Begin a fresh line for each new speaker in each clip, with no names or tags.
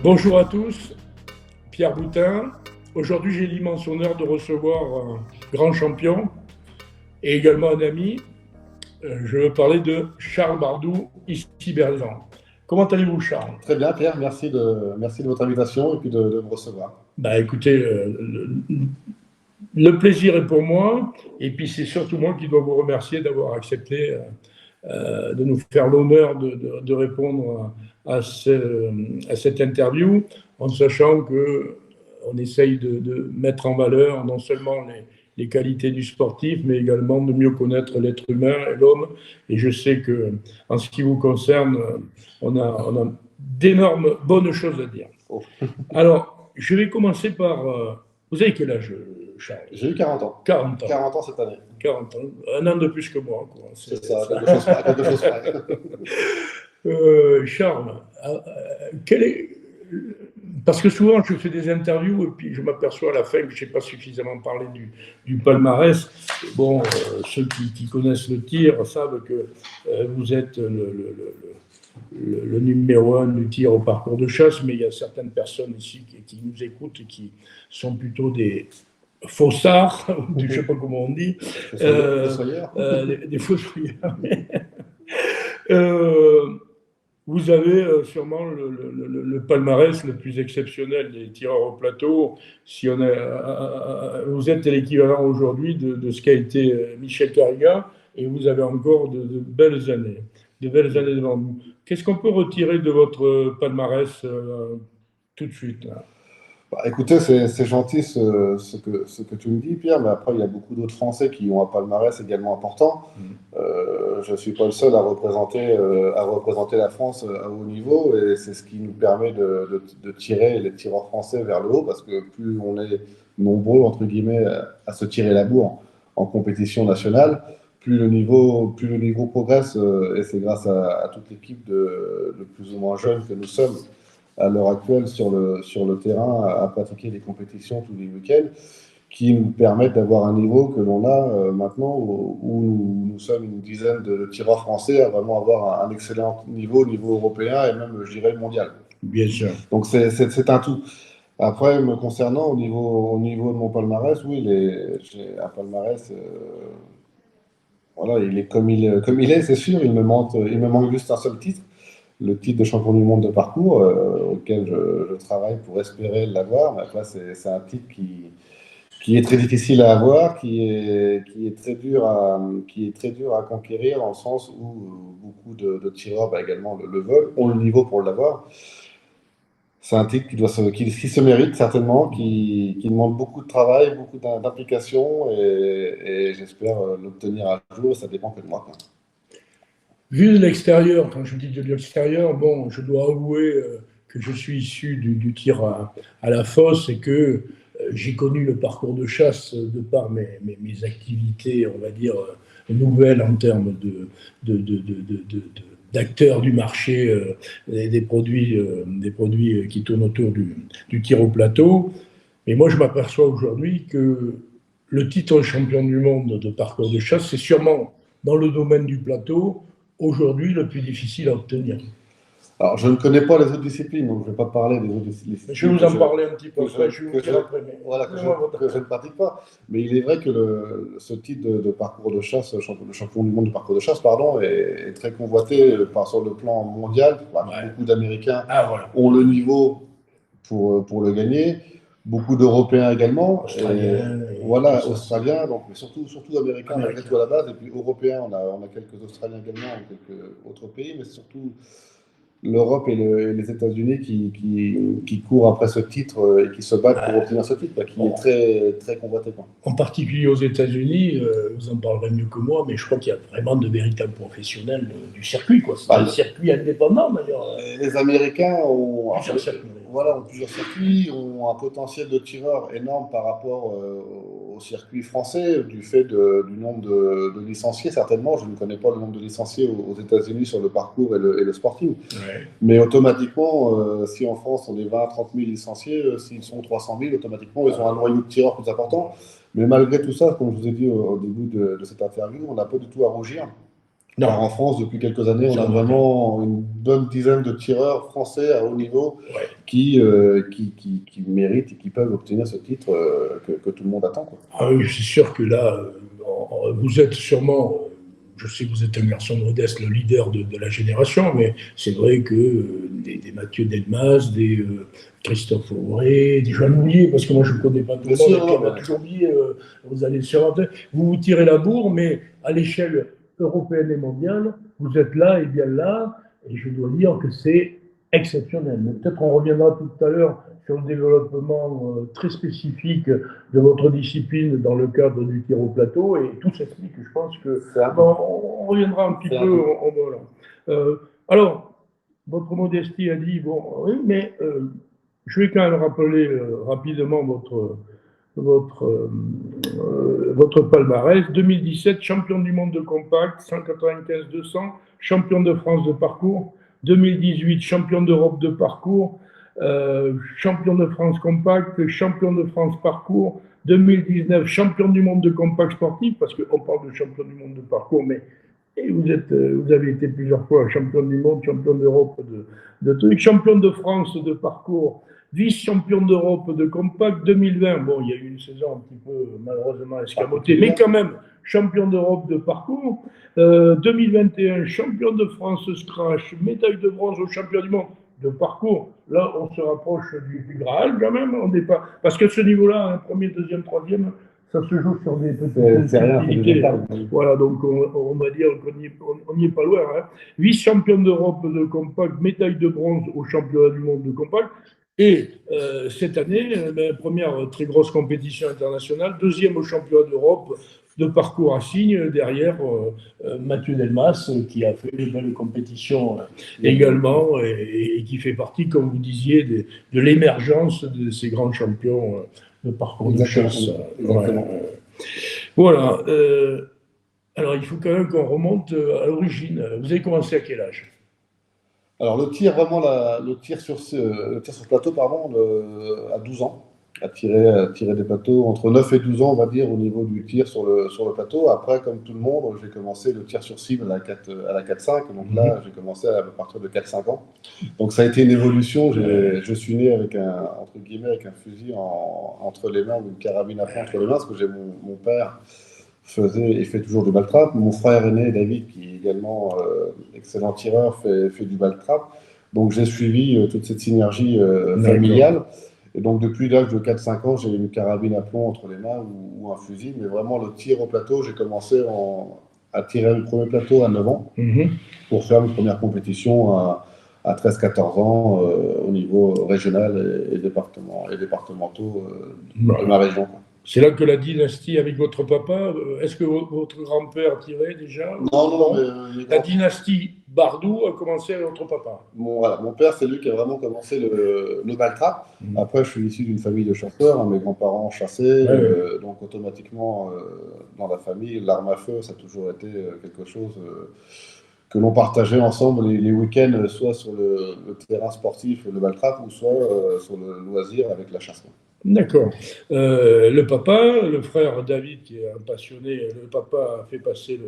Bonjour à tous, Pierre Boutin. Aujourd'hui, j'ai l'immense honneur de recevoir un grand champion et également un ami. Je veux parler de Charles Bardou, ici Berlin. Comment allez-vous, Charles?
Très bien, Pierre, merci de votre invitation et puis de me recevoir.
Écoutez, le plaisir est pour moi, et puis c'est surtout moi qui dois vous remercier d'avoir accepté de nous faire l'honneur de répondre à cette interview, en sachant que on essaye de mettre en valeur non seulement les qualités du sportif, mais également de mieux connaître l'être humain et l'homme. Et je sais que, en ce qui vous concerne, on a d'énormes bonnes choses à dire.
Oh.
Alors, je vais commencer par. Vous avez quel âge, Charles?
J'ai eu 40 ans.
40 ans.
40 ans cette année.
40 ans. Un an de plus que moi, quoi.
C'est ça, quelque chose près.
Charles, parce que souvent je fais des interviews et puis je m'aperçois à la fin que je n'ai pas suffisamment parlé du palmarès. Bon, ceux qui connaissent le tir savent que vous êtes le numéro un du tir au parcours de chasse, mais il y a certaines personnes ici qui nous écoutent et qui sont plutôt des faussards, je ne sais pas comment on dit, des fossoyeurs. Vous avez sûrement le palmarès le plus exceptionnel des tireurs au plateau. Si on vous êtes l'équivalent aujourd'hui de ce qu'a été Michel Carriga, et vous avez encore de belles années devant vous. Qu'est-ce qu'on peut retirer de votre palmarès tout de suite là?
Écoutez, c'est gentil ce que tu me dis, Pierre, mais après, il y a beaucoup d'autres Français qui ont un palmarès également important. Je ne suis pas le seul à représenter la France à haut niveau, et c'est ce qui nous permet de tirer les tireurs français vers le haut, parce que plus on est nombreux, entre guillemets, à se tirer la bourre en compétition nationale, plus le niveau progresse, et c'est grâce à toute l'équipe de plus ou moins jeunes que nous sommes à l'heure actuelle sur le terrain à pratiquer des compétitions tous les week-ends qui nous permettent d'avoir un niveau que l'on a maintenant où nous sommes une dizaine de tireurs français à vraiment avoir un excellent niveau européen et même, je dirais, mondial.
Bien sûr.
Donc c'est un tout. Après, me concernant, au niveau de mon palmarès, oui, j'ai un palmarès, voilà, il est comme il est, c'est sûr, il me manque juste un seul titre, le titre de champion du monde de parcours, auquel je travaille pour espérer l'avoir. Mais après, c'est un titre qui est très difficile à avoir, qui est très dur à conquérir, dans le sens où beaucoup de tireurs également le veulent, ont le niveau pour l'avoir. C'est un titre qui se mérite certainement, qui demande beaucoup de travail, beaucoup d'implication, et j'espère l'obtenir un jour. Ça dépend que de moi, quoi.
Vu de l'extérieur, quand je dis de l'extérieur, bon, je dois avouer que je suis issu du tir à la fosse et que j'ai connu le parcours de chasse de par mes activités, on va dire, nouvelles en termes d'acteurs du marché des produits qui tournent autour du tir au plateau. Et moi, je m'aperçois aujourd'hui que le titre de champion du monde de parcours de chasse, c'est sûrement dans le domaine du plateau aujourd'hui le plus difficile à obtenir.
Alors, je ne connais pas les autres disciplines, donc je ne vais pas parler des autres disciplines.
Je vais vous en parler un petit peu après, je vais vous dire après.
Voilà, que je ne pratique pas. Mais il est vrai que ce type de parcours de chasse, le champion du monde de parcours de chasse, pardon, est très convoité sur le plan mondial.
Ouais.
Beaucoup d'Américains
voilà.
ont le niveau pour le gagner. Beaucoup d'Européens également. Voilà, Australiens, donc, mais surtout Américains, malgré tout à la base. Et puis Européens, on a quelques Australiens également, quelques autres pays, mais surtout l'Europe et les États-Unis qui courent après ce titre et qui se battent pour obtenir ce titre, qui est très, très convoité.
En particulier aux États-Unis, vous en parlerez mieux que moi, mais je crois qu'il y a vraiment de véritables professionnels du circuit. C'est un circuit indépendant d'ailleurs.
Les Américains ont
plusieurs
circuits, ont un potentiel de tireurs énorme par rapport au circuit français, du fait du nombre de licenciés, certainement. Je ne connais pas le nombre de licenciés aux États-Unis sur le parcours et le sporting.
Ouais.
Mais automatiquement, si en France on est 20 à 30 000 licenciés, s'ils sont 300 000, automatiquement ils ont un noyau de tireurs plus important. Mais malgré tout ça, comme je vous ai dit au début de cette interview, on n'a pas du tout à rougir.
Non.
Car en France, depuis quelques années, on a vraiment une bonne dizaine de tireurs français à haut niveau qui méritent et qui peuvent obtenir ce titre que tout le monde attend, quoi.
Ah oui, c'est sûr que là, vous êtes sûrement, je sais que vous êtes un garçon modeste, le leader de la génération, mais c'est vrai que des Mathieu Delmas, des Christophe Auré, des Joël Moulier, parce que moi je ne connais pas tout le monde, et puis on a toujours oublié, vous allez sur vous tirez la bourre, mais à l'échelle européenne et mondiale, vous êtes là et bien là, et je dois dire que c'est exceptionnel. Mais peut-être on reviendra tout à l'heure sur le développement très spécifique de votre discipline dans le cadre du tir au plateau, et tout s'explique. Je pense que on reviendra un petit peu en volant. Alors, votre modestie a dit, bon, oui, mais je vais quand même rappeler rapidement votre palmarès. 2017, champion du monde de compact, 195-200, champion de France de parcours. 2018, champion d'Europe de parcours, champion de France compact, champion de France parcours. 2019, champion du monde de compact sportif, parce qu'on parle de champion du monde de parcours, mais vous avez été plusieurs fois champion du monde, champion d'Europe de trucs, champion de France de parcours, vice-champion d'Europe de compact. 2020, bon, il y a eu une saison un petit peu malheureusement escamotée, mais quand même champion d'Europe de parcours. 2021, champion de France scratch, médaille de bronze au championnat du monde de parcours. Là, on se rapproche du Graal quand même. On n'est pas, parce que ce niveau-là, premier, deuxième, troisième, ça se joue sur des petites activités. Voilà, donc on va dire qu'on n'y est pas loin. Hein. Vice-champion d'Europe de compact, médaille de bronze au championnat du monde de compact. Et cette année, première très grosse compétition internationale, deuxième au championnat d'Europe de parcours à signes, derrière Mathieu Delmas, qui a fait une belle compétition également, et qui fait partie, comme vous disiez, de l'émergence de ces grands champions de parcours de chasse. Voilà. Alors, il faut quand même qu'on remonte à l'origine. Vous avez commencé à quel âge ?
Alors, le tir sur plateau, à 12 ans, à tirer des plateaux entre 9 et 12 ans, on va dire, au niveau du tir sur le plateau. Après, comme tout le monde, j'ai commencé le tir sur cible à la 4-5. Donc là, j'ai commencé à partir de 4-5 ans. Donc ça a été une évolution. Je suis né avec entre guillemets, avec un fusil entre les mains, ou une carabine à fond entre les mains, parce que mon père faisait et fait toujours du ball-trap. Mon frère aîné, David, qui est également excellent tireur, fait du ball-trap. Donc j'ai suivi toute cette synergie familiale. Et donc depuis l'âge de 4-5 ans, j'ai une carabine à plomb entre les mains ou un fusil. Mais vraiment, le tir au plateau, j'ai commencé à tirer le premier plateau à 9 ans pour faire mes premières compétitions à 13-14 ans au niveau régional et départementaux de ma région.
C'est là que la dynastie avec votre papa, est-ce que votre grand-père tirait déjà?
Non.
La dynastie Bardou a commencé avec votre papa.
Mon père, c'est lui qui a vraiment commencé le ball-trap. Après, je suis issu d'une famille de chasseurs. Hein, mes grands-parents chassaient. Donc, automatiquement, dans la famille, l'arme à feu, ça a toujours été quelque chose que l'on partageait ensemble les week-ends, soit sur le terrain sportif, le ball-trap, ou soit sur le loisir avec la chasse.
D'accord. Le papa, le frère David, qui est un passionné, le papa a fait passer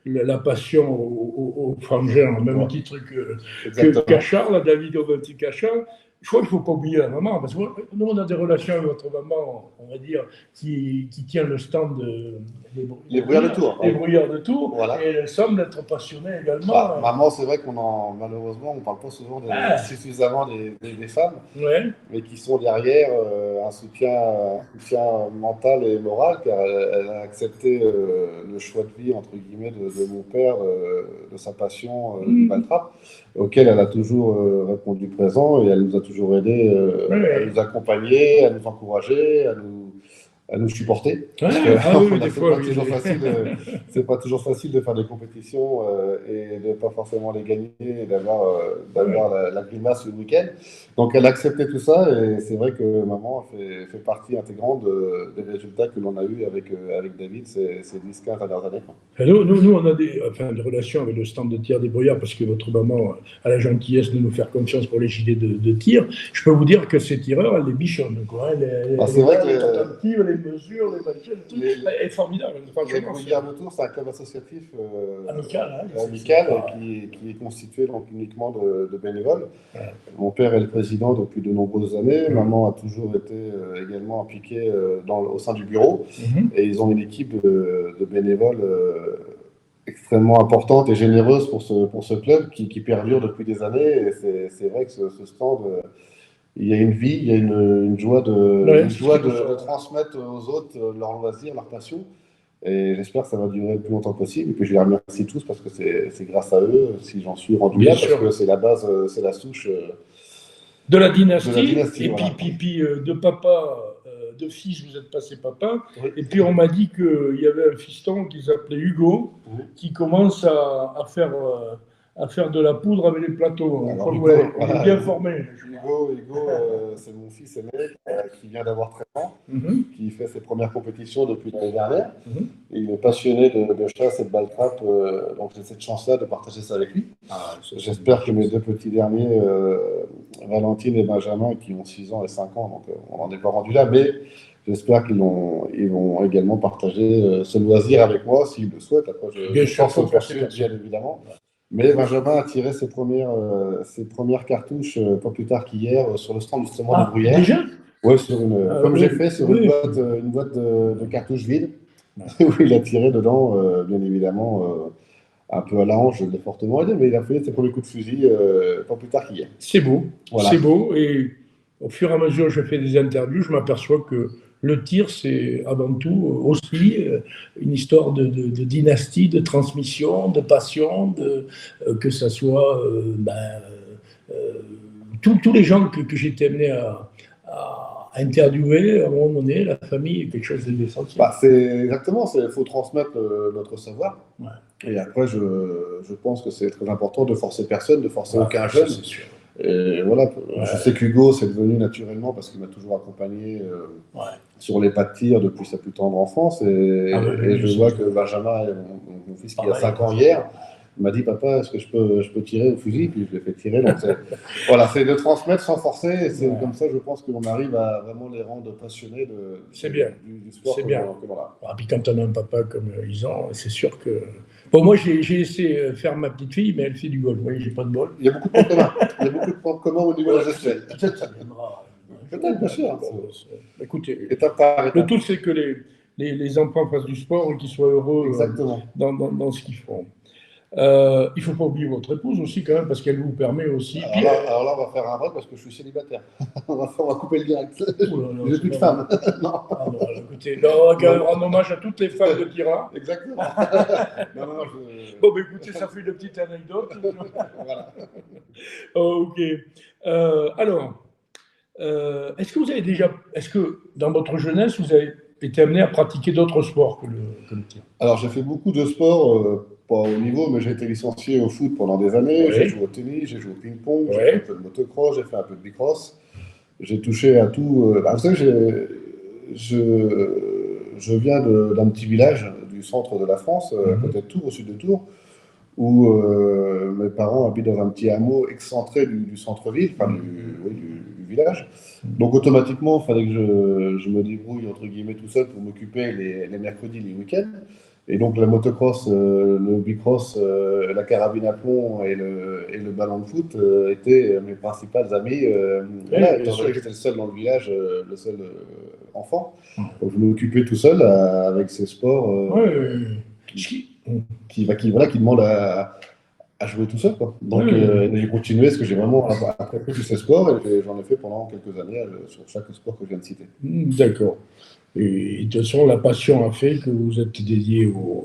la passion au frangin, au même titre que Cachard, là, David au même titre Cachard. Je crois qu'il ne faut pas oublier la maman, parce que nous, on a des relations avec votre maman, on va dire, qui tient le stand
les Bruyères de Tours.
Les Bruyères de Tours, voilà. Et elle semble être passionnée également.
Maman, c'est vrai malheureusement, on ne parle pas souvent suffisamment des femmes, mais qui sont derrière un soutien mental et moral, car elle a accepté le choix de vie, entre guillemets, de mon père, de sa passion du ball-trap, auquel elle a toujours répondu présent, et elle nous a toujours aidé à nous accompagner, à nous encourager, à nous supporter. C'est pas toujours facile de faire des compétitions et de ne pas forcément les gagner et d'avoir la grimace le week-end. Donc elle a accepté tout ça, et c'est vrai que maman fait partie intégrante des résultats que l'on a eu avec David ces 10-15 dernières années.
Nous, on a des relations avec le stand de tir des Bruyères, parce que votre maman a la gentillesse de nous faire confiance pour les gilets de tir. Je peux vous dire que ces tireurs, elle les bichonne. C'est vrai que mesures, les machins, tout.
Les-
Elle est formidable.
Les
Franchement,
Bruyères de Tours, c'est un club associatif
amical. Hein,
amical
c'est pas-
qui est constitué donc uniquement de bénévoles.
Ouais.
Mon père est le président depuis de nombreuses années. Maman a toujours été également impliquée au sein du bureau.
Mhm.
Et ils ont une équipe de bénévoles extrêmement importante et généreuse pour ce club qui perdure depuis des années. Et c'est vrai que ce stand, il y a une vie, il y a une joie
Ouais,
une joie
c'est ça.
de transmettre aux autres leurs loisirs, leur passion. Et j'espère que ça va durer le plus longtemps possible. Et puis je les remercie tous parce que c'est grâce à eux si j'en suis rendu
Bien
là,
sûr.
parce que c'est la base, c'est la souche.
De la dynastie,
De la dynastie,
et
voilà.
puis de papa, de fils, vous êtes passé papa,
Oui.
et puis on m'a dit qu'il y avait un fiston qui s'appelait Hugo,
Oui.
qui commence à faire de la poudre avec les plateaux.
Alors,
Hugo,
Hugo,
il est
voilà,
bien
Hugo.
formé.
Hugo, c'est mon fils aîné qui vient d'avoir 13 ans,
Mhm.
qui fait ses premières compétitions depuis l'année dernière.
Mhm.
Il est passionné de chasse et de balle trap, donc j'ai cette chance-là de partager ça avec lui.
Ah, ça,
J'espère que mes deux petits derniers, Valentine et Benjamin, qui ont 6 ans et 5 ans, donc on n'en est pas rendu là, mais j'espère ils vont également partager ce loisir avec moi s'ils le souhaitent. Après,
Bien
je
sûr,
pense au
faut
perçu,
forcer.
bien évidemment. Mais Benjamin a tiré ses premières cartouches pas plus tard qu'hier sur le stand justement de Bruyères.
Déjà
Ouais, comme
oui,
j'ai fait sur
oui.
une boîte de cartouches vides, où il a tiré dedans, bien évidemment, un peu à la hanche, je l'ai fortement aidé, mais il a fait ses premiers coups de fusil pas plus tard qu'hier.
C'est beau,
Voilà.
c'est beau. Et au fur et à mesure que je fais des interviews, je m'aperçois que le tir, c'est avant tout aussi une histoire de dynastie, de transmission, de passion, que ça soit tous les gens que j'ai été amené à interviewer, à un moment donné, la famille est quelque chose d'essentiel.
Bah, c'est exactement, il faut transmettre notre savoir.
Ouais.
Et après, je pense que c'est très important de forcer personne, de forcer aucun jeune.
C'est sûr.
Et voilà, je sais qu'Hugo, c'est devenu naturellement parce qu'il m'a toujours accompagné sur les pas de tir depuis sa plus tendre enfance. Et je vois que Benjamin, mon fils qui a 5 ans hier, m'a dit papa, est-ce que je peux tirer au fusil? Puis je l'ai fait tirer. Donc voilà, c'est de transmettre sans forcer. Et c'est comme ça, je pense qu'on arrive à vraiment les rendre passionnés du sport.
C'est bien.
Voilà.
Et puis quand on a un papa comme ils ont, c'est sûr que. Bon, moi, j'ai laissé faire ma petite fille, mais elle fait du golf. Vous voyez, j'ai pas de bol.
Il y a beaucoup de points communs. Il y a beaucoup de points communs au niveau de la gestuelle.
Peut-être ça viendra.
Peut-être, bien sûr.
Écoutez,
Étape par étape.
le tout, c'est que les enfants fassent du sport et qu'ils soient heureux dans ce qu'ils font. Il ne faut pas oublier votre épouse aussi, quand même, parce qu'elle vous permet aussi.
Alors là, on va faire un break parce que je suis célibataire. on va couper le direct. J'ai plus de femme.
Non. Ah, non, écoutez, on va quand même rendre hommage à toutes les femmes de Tira.
Exactement.
Bon, ben écoutez, ça fait une petite anecdote.
Voilà.
Ok. Alors, est-ce que dans votre jeunesse, vous avez été amené à pratiquer d'autres sports que le tir?
Alors, j'ai fait beaucoup de sports, pas au niveau, mais j'ai été licencié au foot pendant des années. J'ai joué au tennis, j'ai joué au ping-pong, j'ai fait un peu de motocross, j'ai fait un peu de bicross. J'ai touché à tout. Vous savez, je viens d'un petit village du centre de la France, à côté de Tours, au sud de Tours, où mes parents habitent dans un petit hameau excentré du centre-ville, enfin du village. Donc automatiquement, il fallait que je me débrouille entre guillemets tout seul pour m'occuper les mercredis, les week-ends. Et donc la motocross, le bicross, la carabine à plomb et le ballon de foot étaient mes principales amies. Étant donné que j'étais le seul dans le village, le seul enfant. Donc je m'occupais tout seul avec ces sports qui demandent à jouer tout seul, quoi. Donc j'ai continué parce que j'ai vraiment apprécié tous ces sports et j'en ai fait pendant quelques années sur chaque sport que je viens de citer.
D'accord. Et de toute façon, la passion a fait que vous êtes dédié et vos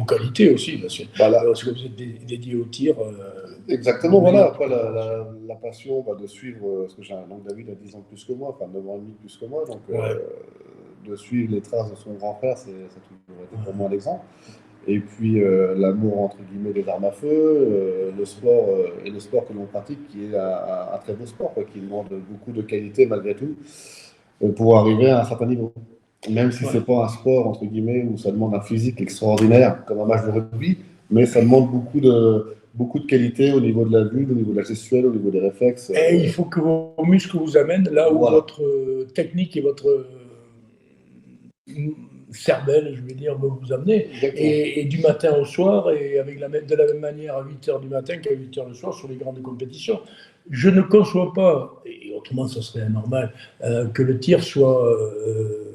qualités aussi, parce que vous êtes dédié au tir.
Exactement, voilà. Après, la passion de suivre, parce que donc David a 10 ans de plus que moi, enfin 9 ans et demi de plus que moi, donc de suivre les traces de son grand frère, ça a toujours été pour moi un exemple. Et puis l'amour entre guillemets des armes à feu, le sport et le sport que l'on pratique, qui est un très beau sport, qui demande beaucoup de qualité malgré tout, pour arriver à un certain niveau. Même si c'est pas un sport entre guillemets où ça demande un physique extraordinaire comme un match de rugby, mais ça demande beaucoup de qualité au niveau de la vue, au niveau de la gestuelle, au niveau des réflexes.
Et il faut que vos muscles vous amènent là où votre technique et votre cervelle, je vais dire, va vous amener. Et du matin au soir, et de la même manière à 8h du matin qu'à 8h le soir sur les grandes compétitions. Je ne conçois pas, et autrement ça serait anormal, que le tir soit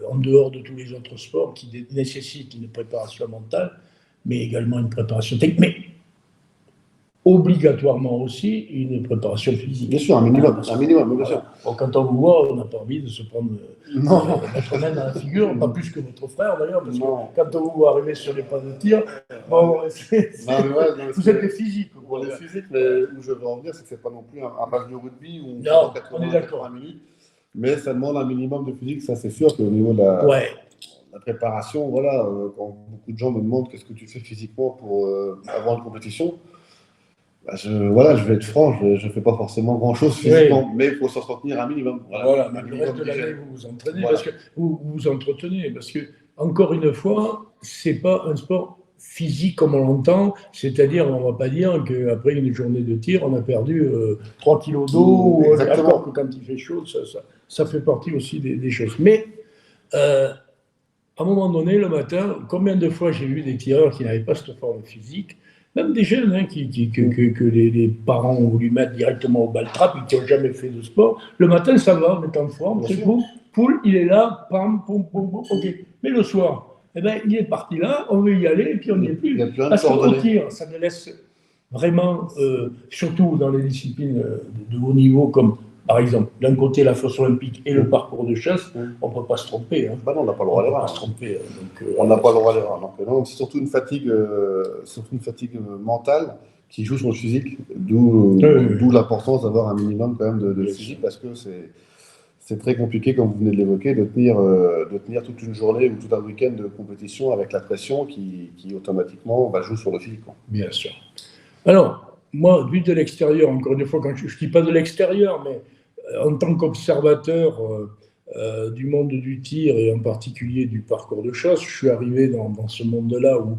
en dehors de tous les autres sports qui nécessitent une préparation mentale, mais également une préparation technique, mais obligatoirement aussi une préparation physique.
Bien sûr, un minimum, bien sûr.
Bon, quand on vous voit, on n'a pas envie de se prendre notre main dans la figure, pas plus que votre frère d'ailleurs, parce que quand on vous voit arriver sur les pas de tir, bon, vous êtes des physiques.
Pour les physiques, mais où je veux en venir, c'est que ce n'est pas non plus un match de rugby où
on est d'accord.
Minutes, mais ça demande un minimum de physique, ça c'est sûr, qu'au niveau de la préparation, voilà, quand beaucoup de gens me demandent qu'est-ce que tu fais physiquement pour avoir une compétition, je vais être franc, je ne fais pas forcément grand-chose physiquement, mais il faut s'en sortir un minimum.
Voilà, mais le reste de l'année, vous vous entraînez, parce que vous vous entretenez, parce que, encore une fois, ce n'est pas un sport physique comme on l'entend, c'est-à-dire, on ne va pas dire qu'après une journée de tir, on a perdu 3 kilos d'eau, alors que quand il fait chaud, ça fait partie aussi des choses. Mais, à un moment donné, le matin, combien de fois j'ai vu des tireurs qui n'avaient pas cette forme physique, même des jeunes que les parents ont voulu mettre directement au ball-trap, qui n'ont jamais fait de sport. Le matin, ça va, on est en forme, c'est cool. Poule, il est là, pam, pom, pom, pom, ok. Mais le soir, il est parti là, on veut y aller, et puis on n'y est plus. Parce qu'au tir, ça ne laisse vraiment, surtout dans les disciplines de haut niveau, comme par exemple, d'un côté la fosse olympique et le parcours de chasse, on ne peut pas se tromper.
Non, on n'a pas le droit à l'erreur. On n'a pas le droit à l'erreur. C'est surtout une fatigue mentale qui joue sur le physique, d'où l'importance d'avoir un minimum quand même de physique, parce que c'est très compliqué, comme vous venez de l'évoquer, de tenir toute une journée ou tout un week-end de compétition avec la pression qui automatiquement joue sur le physique.
Bien sûr. Alors, moi, vu de l'extérieur, encore une fois, quand je ne dis pas de l'extérieur, mais en tant qu'observateur du monde du tir et en particulier du parcours de chasse, je suis arrivé dans ce monde-là où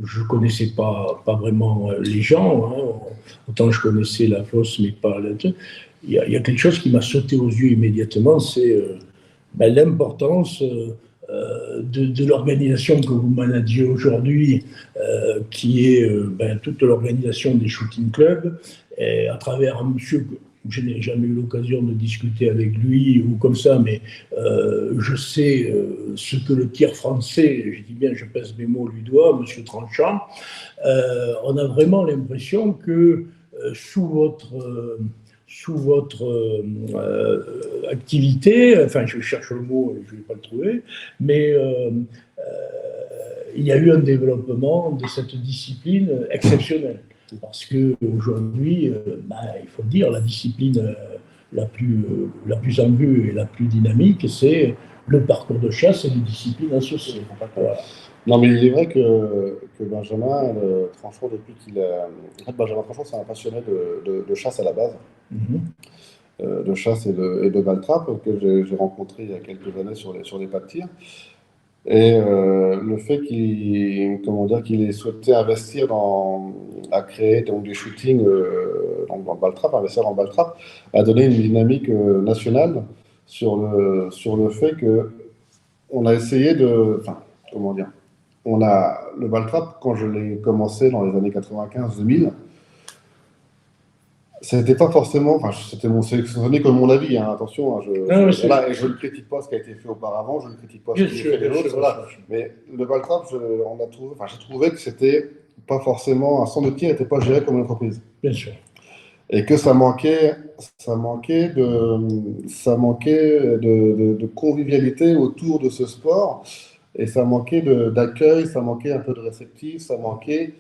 je ne connaissais pas vraiment les gens. Autant je connaissais la fosse, mais pas la... Il y a quelque chose qui m'a sauté aux yeux immédiatement, c'est l'importance de l'organisation que vous managez aujourd'hui, qui est toute l'organisation des shooting clubs, et à travers un monsieur que je n'ai jamais eu l'occasion de discuter avec lui ou comme ça, mais je sais ce que le tir français, je dis bien, je pèse mes mots, lui doit, monsieur Tranchant. On a vraiment l'impression que sous votre activité, enfin je cherche le mot et je ne vais pas le trouver, mais il y a eu un développement de cette discipline exceptionnel. Parce qu'aujourd'hui, il faut le dire, la discipline la plus en vue et la plus dynamique, c'est le parcours de chasse et les disciplines associées. Voilà.
Non, mais il est vrai que Benjamin Tranchant, depuis qu'il a... En fait, Benjamin Tranchant, c'est un passionné de chasse à la base. De chasse et de ball-trap, que j'ai rencontré il y a quelques années sur les pas de tir. Et le fait qu'il ait souhaité investir à créer donc, des shootings dans le ball-trap, investir dans le ball-trap, a donné une dynamique nationale sur le fait qu'on a essayé de... Enfin, comment dire, le ball-trap, quand je l'ai commencé dans les années 95-2000, c'était pas forcément, c'était comme mon avis, attention, et je ne critique pas ce qui a été fait auparavant, je ne critique pas ce qui a été fait des autres, mais le ball-trap, j'ai trouvé que c'était pas forcément, un centre de tir n'était pas géré comme une entreprise.
Bien sûr.
Et que ça manquait de convivialité autour de ce sport, et ça manquait d'accueil, ça manquait un peu de réceptif, ça manquait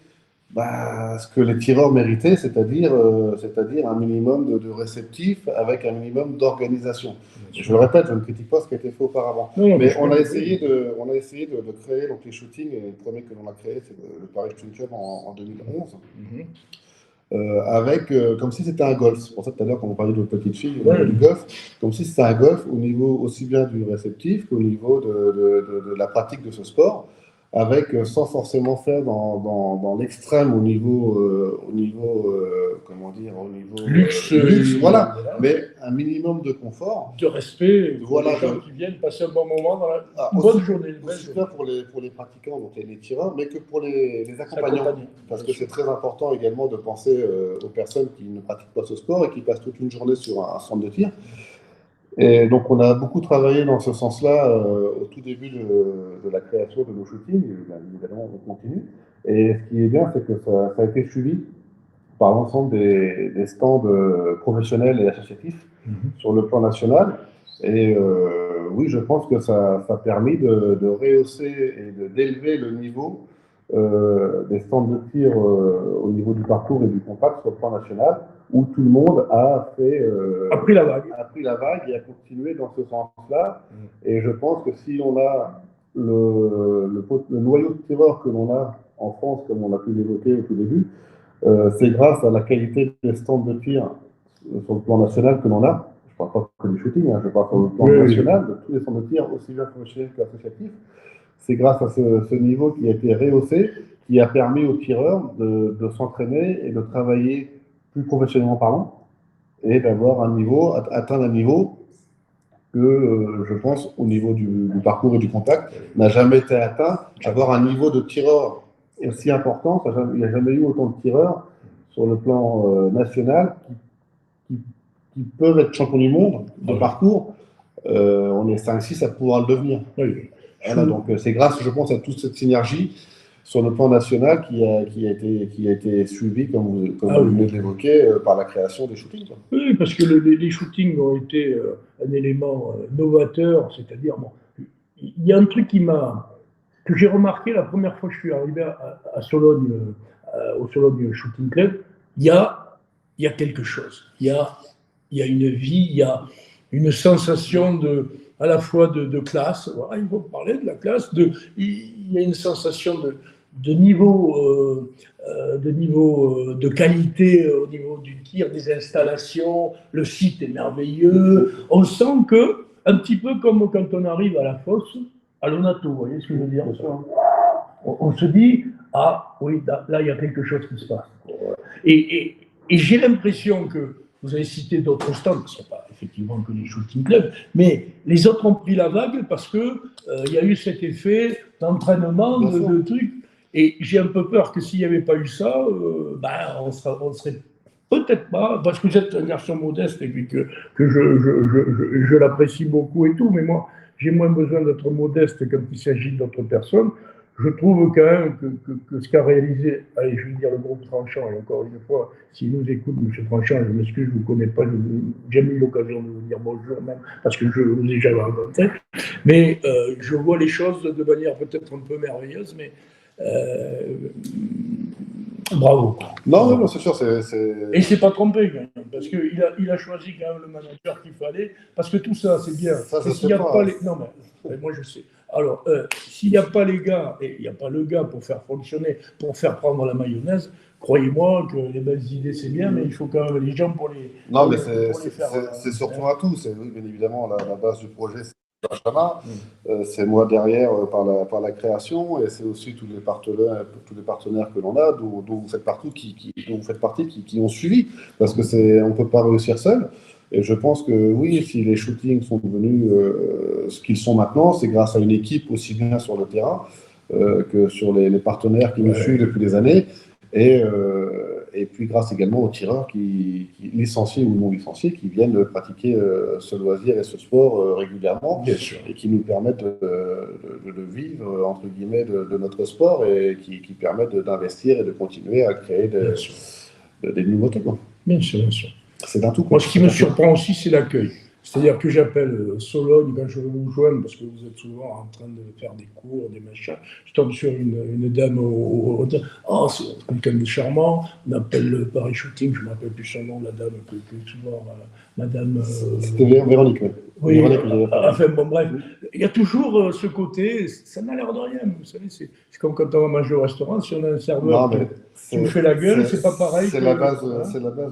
ce que les tireurs méritaient, c'est-à-dire un minimum de réceptif avec un minimum d'organisation. Je le répète, je ne critique pas ce qui a été fait auparavant. Mais on a essayé de créer donc, les shootings, et le premier que l'on a créé, c'est le Paris Shooting Club en 2011. Avec, comme si c'était un golf. C'est pour ça que tout à l'heure, quand on parlait de petite fille, du golf, comme si c'était un golf au niveau aussi bien du réceptif qu'au niveau de la pratique de ce sport, sans forcément faire dans l'extrême au niveau luxe, voilà, mais un minimum de confort.
De respect pour
Voilà,
les gens qui viennent passer un bon moment dans la
Ah,
bonne journée.
aussi bien pour les pratiquants, donc les tireurs, mais que pour les accompagnants. Parce que c'est très important également de penser aux personnes qui ne pratiquent pas ce sport et qui passent toute une journée sur un centre de tir. Et donc, on a beaucoup travaillé dans ce sens-là au tout début de la création de nos shootings. Et bien évidemment, on continue. Et ce qui est bien, c'est que ça a été suivi par l'ensemble des stands professionnels et associatifs sur le plan national. Et oui, je pense que ça a permis de rehausser et d'élever le niveau des stands de tir au niveau du parcours et du contact sur le plan national, où tout le monde a
pris la vague.
A pris la vague et a continué dans ce sens-là. Et je pense que si on a le noyau de tireurs que l'on a en France, comme on a pu l'évoquer au tout début, c'est grâce à la qualité des stands de tir sur le plan national que l'on a. Je ne parle pas que du shooting, je parle sur le plan national, de tous les centres de tir, aussi bien professionnels qu'associatifs. C'est grâce à ce niveau qui a été rehaussé, qui a permis aux tireurs de s'entraîner et de travailler plus professionnellement parlant, et d'avoir atteindre un niveau que, je pense, au niveau du parcours et du contact, n'a jamais été atteint. Avoir un niveau de tireur aussi important, il n'y a jamais eu autant de tireurs sur le plan national qui peuvent être champions du monde de parcours. On est 5-6 à pouvoir le devenir. Voilà, donc c'est grâce, je pense, à toute cette synergie sur le plan national qui a été suivi, comme vous venez de l'évoquer, par la création des shootings.
Oui, parce que les shootings ont été un élément novateur, c'est-à-dire, bon, il y a un truc que j'ai remarqué la première fois que je suis arrivé à Sologne, au Sologne Shooting Club, il y a quelque chose. Il y a une vie, il y a une sensation à la fois de classe. Voilà, il faut parler de la classe. Il y a une sensation de niveau, de qualité au niveau du tir, des installations. Le site est merveilleux. On sent que, un petit peu comme quand on arrive à la fosse, à l'Onato, vous voyez ce que je veux dire? On se dit, ah oui, là, il y a quelque chose qui se passe. Et j'ai l'impression que, vous avez cité d'autres stands, qui ne sont pas effectivement que les shooting clubs, mais les autres ont pris la vague parce qu'il y a eu cet effet d'entraînement, de trucs. Et j'ai un peu peur que s'il n'y avait pas eu ça, on serait peut-être pas, parce que vous êtes un garçon modeste et puis que je l'apprécie beaucoup et tout, mais moi, j'ai moins besoin d'être modeste quand il s'agit d'autres personnes. Je trouve quand même que ce qu'a réalisé, allez, je vais dire le groupe Tranchant, et encore une fois, s'il nous écoute, M. Tranchant, je m'excuse, je ne vous connais pas, je n'ai jamais eu l'occasion de vous dire bonjour, même, parce que je vous ai jamais rencontré, mais je vois les choses de manière peut-être un peu merveilleuse, mais bravo.
Non, c'est sûr.
Et il ne s'est pas trompé, parce qu'il a choisi quand même le manager qu'il fallait, parce que tout ça, c'est bien.
Ça,
s'il n'y a pas les... Non, mais moi, je sais. Alors, s'il n'y a pas les gars, et il n'y a pas le gars pour faire fonctionner, pour faire prendre la mayonnaise, croyez-moi que les belles idées, c'est bien, mais il faut quand même les gens pour les faire.
Non, mais c'est surtout un tout. C'est bien évidemment la base du projet, c'est Benjamin. C'est moi derrière par la création, et c'est aussi tous les partenaires que l'on a, dont vous faites partie, qui ont suivi, parce que on ne peut pas réussir seul. Et je pense que oui, si les shootings sont devenus ce qu'ils sont maintenant, c'est grâce à une équipe aussi bien sur le terrain que sur les partenaires qui nous suivent depuis des années, et puis grâce également aux tireurs qui licenciés ou non licenciés, qui viennent pratiquer ce loisir et ce sport régulièrement, et qui nous permettent de vivre, entre guillemets, de notre sport, et qui permettent d'investir et de continuer à créer des nouveautés.
Bien sûr, bien sûr.
C'est un tout.
Moi, ce qui me surprend aussi, c'est l'accueil. C'est-à-dire que j'appelle Sologne quand je veux vous joindre, parce que vous êtes souvent en train de faire des cours, des machins. Je tombe sur une dame c'est quelqu'un de charmant. On appelle le Paris Shooting, je ne me rappelle plus son nom, la dame que souvent, madame.
C'était Véronique,
oui. Enfin, bon, bref. Il y a toujours ce côté, ça n'a l'air de rien. Vous savez, c'est comme quand on va manger au restaurant, si on a un serveur qui nous fait la gueule, c'est pas pareil.
C'est la base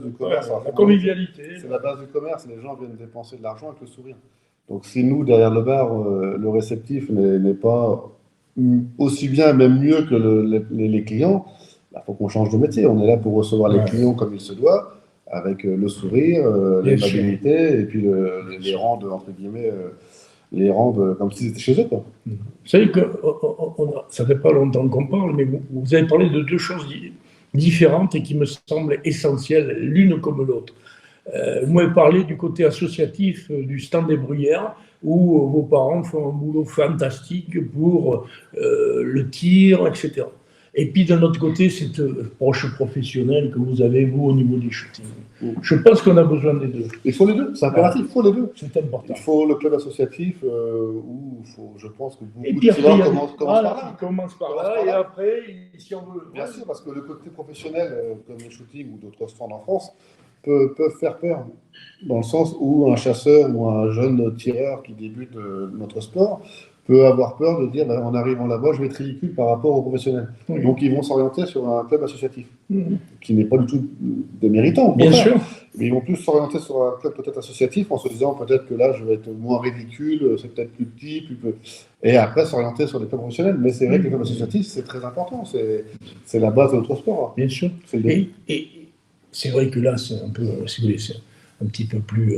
du commerce.
La convivialité.
C'est la base du commerce. Les gens viennent dépenser de l'argent avec le sourire. Donc si nous, derrière le bar, le réceptif n'est pas aussi bien, même mieux que les clients, il faut qu'on change de métier. On est là pour recevoir les clients comme il se doit, avec le sourire,
Bien sûr.
l'aimabilité, et puis les rendre, entre guillemets, les rendre comme s'ils étaient chez eux, quoi.
Vous savez que ça fait pas longtemps qu'on parle, mais vous avez parlé de deux choses différentes et qui me semblent essentielles, l'une comme l'autre. Vous m'avez parlé du côté associatif du stand des Bruyères, où vos parents font un boulot fantastique pour le tir, etc. Et puis d'un autre côté, cette approche professionnelle que vous avez, vous, au niveau du shooting. Je pense qu'on a besoin des deux.
Il faut les deux, c'est impératif, il faut les deux.
C'est important.
Il faut le club associatif où je pense que
Et
beaucoup
puis
de
après,
joueurs commencent par là.
et après, si on veut.
Bien sûr, parce que le côté professionnel, comme le shooting ou d'autres sports en France, peuvent faire peur. Dans le sens où un chasseur ou un jeune tireur qui débute notre sport peut avoir peur de dire bah, en arrivant là-bas, je vais être ridicule par rapport aux professionnels.
Oui.
Donc ils vont s'orienter sur un club associatif, qui n'est pas du tout déméritant.
Bien sûr.
Mais ils vont plus s'orienter sur un club peut-être associatif en se disant peut-être que là, je vais être moins ridicule, c'est peut-être plus petit, plus peu. Et après s'orienter sur des clubs professionnels. Mais c'est vrai que les clubs associatifs, c'est très important. C'est la base de notre sport.
Bien sûr. Et c'est vrai que là, c'est un peu, si vous voulez, c'est un petit peu plus,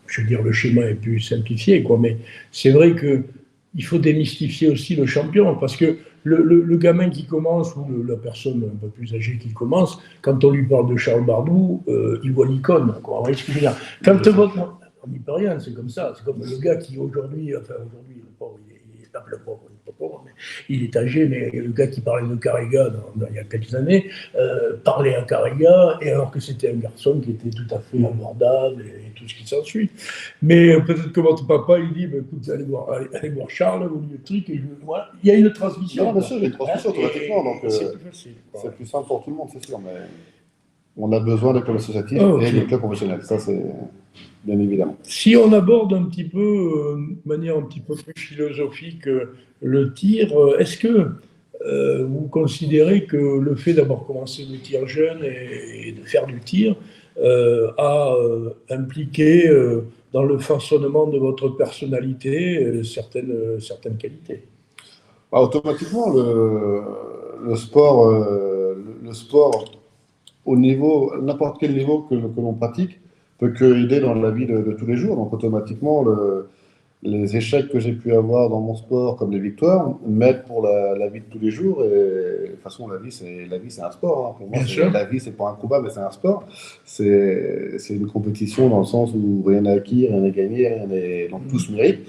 je veux dire, le schéma est plus simplifié, quoi. Mais c'est vrai que il faut démystifier aussi le champion, parce que le gamin qui commence, ou la personne un peu plus âgée qui commence, quand on lui parle de Charles Bardou, il voit l'icône, quoi. Vous voyez ce que je veux dire? Quand on n'y peut rien, c'est comme ça. C'est comme le gars qui aujourd'hui, enfin aujourd'hui, le pauvre, il est pas le pauvre, il est pas pauvre, mais il est âgé, mais le gars qui parlait de Carrega il y a quelques années, parlait à Carrega, et alors que c'était un garçon qui était tout à fait abordable et tout ce qui s'ensuit. Mais peut-être que votre papa, il dit, bah, écoute, allez voir Charles, au lieu de truc, et voilà. Il y a une transmission.
Non, bien sûr, il y a une transmission automatiquement, donc
c'est plus facile.
C'est plus simple pour tout le monde, c'est sûr, mais on a besoin des clubs associatifs et des clubs professionnels, ça c'est bien évidemment.
Si on aborde un petit peu, de manière un petit peu plus philosophique, le tir, est-ce que vous considérez que le fait d'avoir commencé le tir jeune et de faire du tir a impliqué dans le façonnement de votre personnalité certaines qualités?
Automatiquement, le sport, au niveau, n'importe quel niveau que l'on pratique, peut que aider dans la vie de tous les jours. Donc automatiquement, les échecs que j'ai pu avoir dans mon sport, comme les victoires, m'aident pour la vie de tous les jours. Et de toute façon, la vie, c'est un sport. Hein. Pour moi, la vie, c'est pas un combat, mais c'est un sport. C'est une compétition dans le sens où rien n'est acquis, rien n'est gagné, rien n'est... Donc tout se mérite.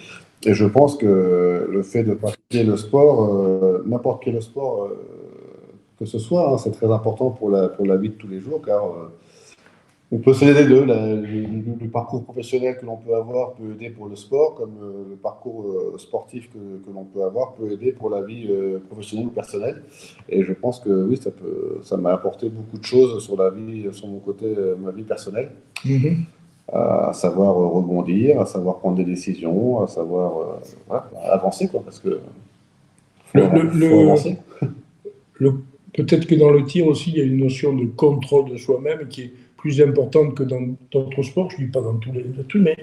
Et je pense que le fait de pratiquer le sport, n'importe quel sport que ce soit, hein, c'est très important pour la vie de tous les jours, car on peut s'aider des deux. Le parcours professionnel que l'on peut avoir peut aider pour le sport, comme le parcours sportif que l'on peut avoir peut aider pour la vie professionnelle ou personnelle. Et je pense que oui, ça m'a apporté beaucoup de choses sur la vie, sur mon côté, ma vie personnelle. À savoir rebondir, à savoir prendre des décisions, à savoir avancer, quoi, parce que faut avancer.
Peut-être que dans le tir aussi, il y a une notion de contrôle de soi-même qui est plus importante que dans d'autres sports. Je ne dis pas dans tous les trucs, mais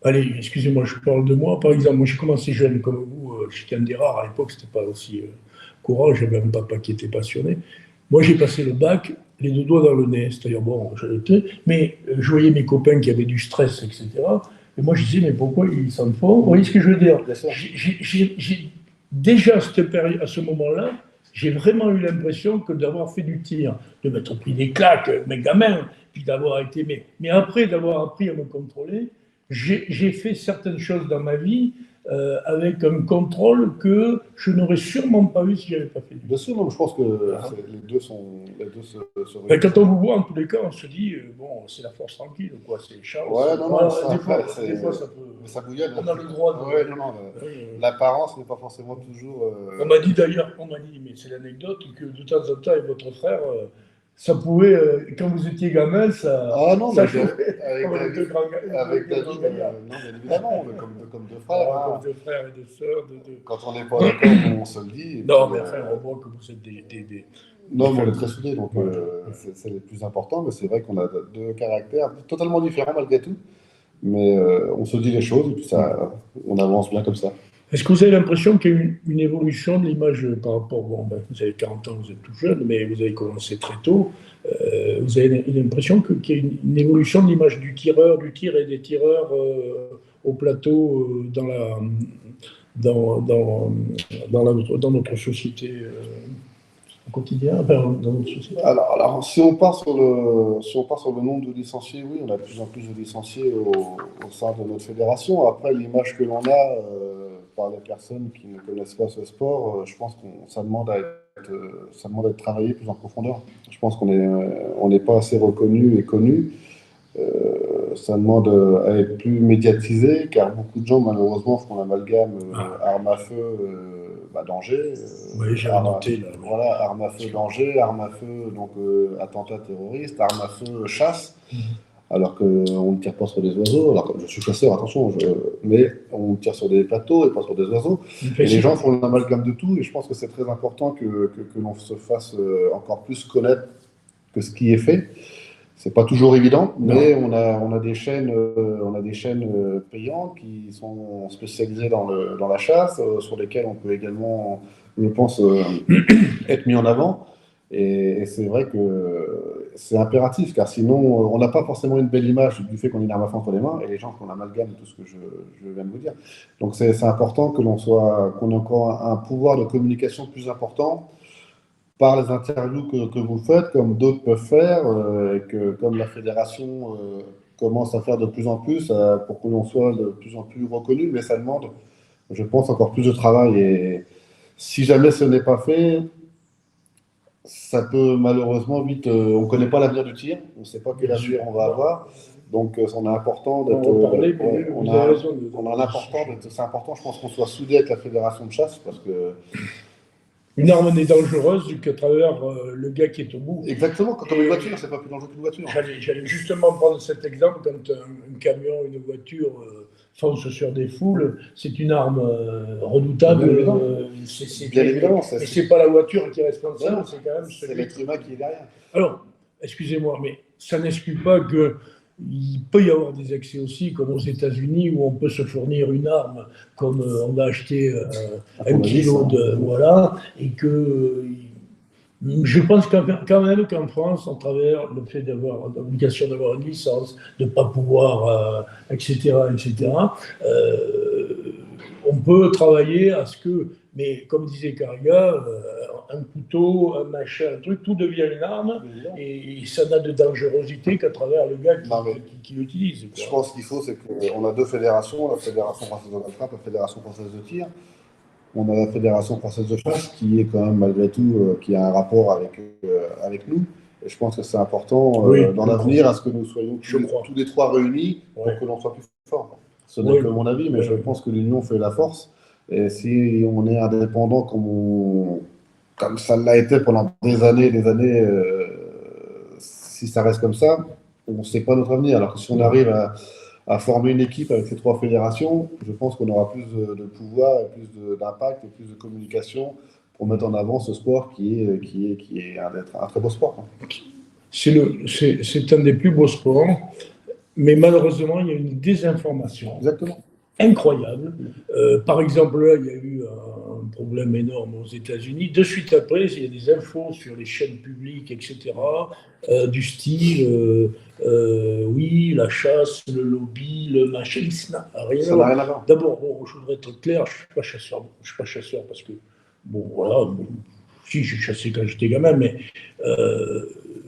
allez, excusez-moi, je parle de moi. Par exemple, moi, j'ai commencé jeune comme vous. J'étais un des rares à l'époque, c'était pas aussi courant. J'avais un papa qui était passionné. Moi, j'ai passé le bac, les deux doigts dans le nez. C'est-à-dire, bon, mais je voyais mes copains qui avaient du stress, etc. Et moi, je disais, mais pourquoi ils s'en font? Vous voyez ce que je veux dire? Déjà, à ce moment-là, j'ai vraiment eu l'impression que d'avoir fait du tir, de m'être pris des claques, mes gamins, puis d'avoir été... Mais après, d'avoir appris à me contrôler, j'ai fait certaines choses dans ma vie avec un contrôle que je n'aurais sûrement pas eu si je n'avais pas fait du tir.
Bien sûr, donc je pense que les deux se
quand on vous voit, en tous les cas, on se dit, bon, c'est la force tranquille, quoi, c'est Charles.
Ouais,
des fois, ça peut...
Ça bouillonne.
On a le droit de...
Ouais, l'apparence n'est pas forcément toujours...
On m'a dit d'ailleurs, mais c'est l'anecdote, que de temps en temps, avec votre frère, ça pouvait, quand vous étiez gamin, ça...
Ah non,
ça
chauffait. Avec David, non, bien évidemment, comme deux frères.
Comme deux frères et deux sœurs.
Quand on n'est pas d'accord, on se le dit.
Non, mais enfin, on voit que vous êtes des...
Non, mais on est très soudés, donc c'est le plus important. Mais c'est vrai qu'on a deux caractères totalement différents malgré tout. Mais on se dit les choses et puis ça, on avance bien comme ça.
Est-ce que vous avez l'impression qu'il y a eu une évolution de l'image par rapport, bon, ben, vous avez 40 ans, vous êtes tout jeune, mais vous avez commencé très tôt. Vous avez l'impression qu'il y a une évolution de l'image du tireur, du tir et des tireurs au plateau dans notre société au quotidien, enfin, dans notre société.
Alors, si on part sur le nombre de licenciés, oui, on a de plus en plus de licenciés au sein de notre fédération. Après, l'image que l'on a par les personnes qui ne connaissent pas ce sport, je pense que ça demande à être travaillé plus en profondeur. Je pense on n'est pas assez reconnu et connu. Ça demande à être plus médiatisé, car beaucoup de gens, malheureusement, font l'amalgame arme à feu, danger.
Oui, j'ai noté là.
Voilà, arme à feu, danger, arme à feu, donc attentat terroriste, arme à feu, chasse. Alors qu'on ne tire pas sur des oiseaux. Alors, je suis chasseur, attention, mais on tire sur des plateaux et pas sur des oiseaux. Et les gens font l'amalgame de tout, et je pense que c'est très important que l'on se fasse encore plus connaître que ce qui est fait. C'est pas toujours évident, mais on a des chaînes payantes qui sont spécialisées dans la chasse, sur lesquelles on peut également, je pense, être mis en avant. Et c'est vrai que c'est impératif, car sinon, on n'a pas forcément une belle image du fait qu'on ait une arme à feu entre les mains, et les gens font l'amalgame de tout ce que je viens de vous dire. Donc c'est important qu'on ait encore un pouvoir de communication plus important par les interviews que vous faites, comme d'autres peuvent faire, et que comme la fédération commence à faire de plus en plus, pour que l'on soit de plus en plus reconnu, mais ça demande, je pense, encore plus de travail. Et si jamais ce n'est pas fait, ça peut malheureusement vite. On ne connaît pas l'avenir du tir, on ne sait pas quel avenir on va avoir. Donc, on est important d'être. C'est important, je pense, qu'on soit soudé avec la fédération de chasse, parce que.
Une arme n'est dangereuse qu'à travers le gars qui est au bout.
Exactement, comme une voiture, c'est pas plus dangereux qu'une voiture.
J'allais justement prendre cet exemple quand un camion, une voiture fonce sur des foules, c'est une arme redoutable.
Bien évidemment.
Mais c'est pas la voiture qui est responsable, c'est quand même
c'est l'être humain qui est derrière.
Alors, excusez-moi, mais ça n'exclut pas que. Il peut y avoir des excès aussi, comme aux États-Unis, où on peut se fournir une arme, comme on va acheter un kilo de. Voilà, et que. Je pense quand même qu'en France, à travers le fait d'avoir l'obligation d'avoir une licence, de ne pas pouvoir, etc., on peut travailler à ce que. Mais comme disait Cariga, un couteau, un machin, un truc, tout devient une arme et ça n'a de dangerosité qu'à travers le gars qui l'utilise.
Je pense qu'il faut, c'est qu'on a deux fédérations, la Fédération française de la frappe, la Fédération française de tir. On a la Fédération française de chasse qui est quand même malgré tout, qui a un rapport avec nous. Et je pense que c'est important dans l'avenir à ce que nous soyons tous les trois réunis pour que l'on soit plus fort. Ce n'est que mon avis, mais je pense que l'union fait la force. Et si on est indépendant comme ça l'a été pendant des années, si ça reste comme ça, on ne sait pas notre avenir. Alors que si on arrive à former une équipe avec ces trois fédérations, je pense qu'on aura plus de pouvoir, plus d'impact et plus de communication pour mettre en avant ce sport qui est un très beau sport.
C'est un des plus beaux sports, mais malheureusement, il y a une désinformation.
Exactement.
Incroyable. Par exemple, là, il y a eu un problème énorme aux États-Unis. De suite après, il y a des infos sur les chaînes publiques, etc., du style, oui, la chasse, le lobby, le machin, ça n'a rien à voir. D'abord, je voudrais être clair, je ne suis pas chasseur parce que, si, j'ai chassé quand j'étais gamin, mais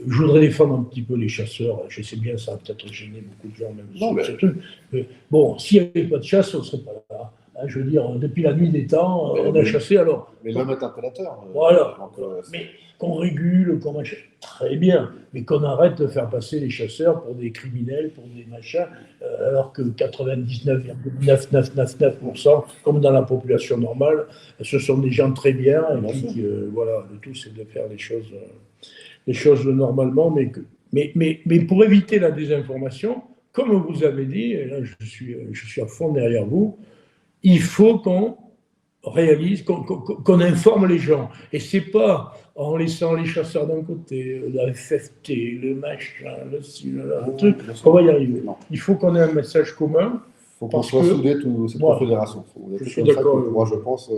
je voudrais défendre un petit peu les chasseurs. Je sais bien, ça va peut-être gêner beaucoup de gens, même ce truc. Mais bon, s'il n'y avait pas de chasse, on ne serait pas là. Hein, je veux dire, depuis la nuit des temps, on a chassé alors.
Mais l'homme est un prédateur.
Voilà. Mais qu'on régule, qu'on achète, très bien. Mais qu'on arrête de faire passer les chasseurs pour des criminels, pour des machins, alors que 99,9999%, comme dans la population normale, ce sont des gens très bien. Et puis, voilà, le tout, c'est de faire les choses normalement, mais pour éviter la désinformation, comme vous avez dit, et là je suis à fond derrière vous, il faut qu'on réalise, qu'on informe les gens. Et c'est pas en laissant les chasseurs d'un côté, la FFT, le machin, le truc, qu'on va y arriver. Il faut qu'on ait un message commun
faut qu'on
Parce
soit
que-
soudés, toute cette
Voilà.
confédération.
Je
C'est
suis
comme ça
d'accord
qu'on
avec
pourra,
vous.
je pense,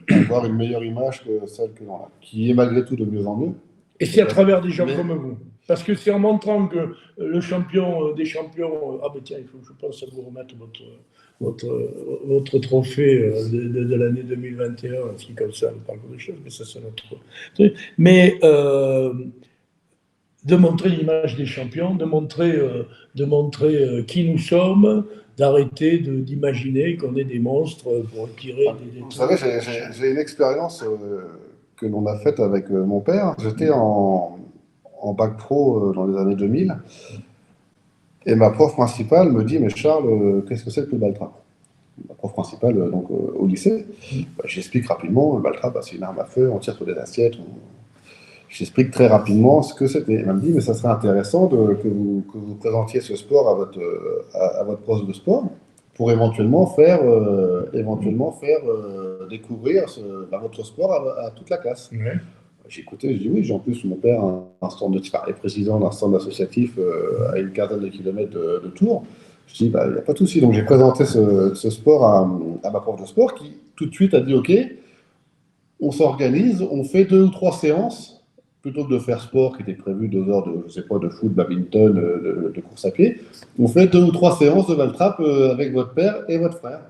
avoir une meilleure image que celle que l'on a, qui est malgré tout de mieux en mieux.
Et c'est à travers des gens
Mais-
comme vous. Parce que c'est en montrant que le champion des champions, ah ben tiens, il faut que je pense à vous remettre votre trophée de l'année 2021, un truc comme ça, on parle de choses, mais ça c'est notre truc. Mais de montrer l'image des champions, de montrer qui nous sommes, d'arrêter d'imaginer qu'on est des monstres pour tirer des
Vous savez, j'ai une expérience que l'on a faite avec mon père. J'étais en bac pro dans les années 2000 et ma prof principale me dit, mais Charles, qu'est-ce que c'est que le baltrap? Ma prof principale au lycée. J'explique rapidement, le baltrap, c'est une arme à feu, on tire sur des assiettes. J'explique très rapidement ce que c'était. Elle m'a dit, mais ça serait intéressant que vous présentiez ce sport à votre poste de sport pour éventuellement faire découvrir votre sport à toute la classe.
Ouais.
J'ai écouté, je dis oui, j'ai en plus mon père un stand est président d'un stand associatif à une quinzaine de kilomètres de Tours. Je dis, il n'y a pas de souci. Donc j'ai présenté ce sport à ma prof de sport qui tout de suite a dit, OK, on s'organise, on fait 2 ou 3 séances, plutôt que de faire sport qui était prévu 2 heures de, je sais pas, de foot, badminton, de course à pied, on fait 2 ou 3 séances de baltrap avec votre père et votre frère.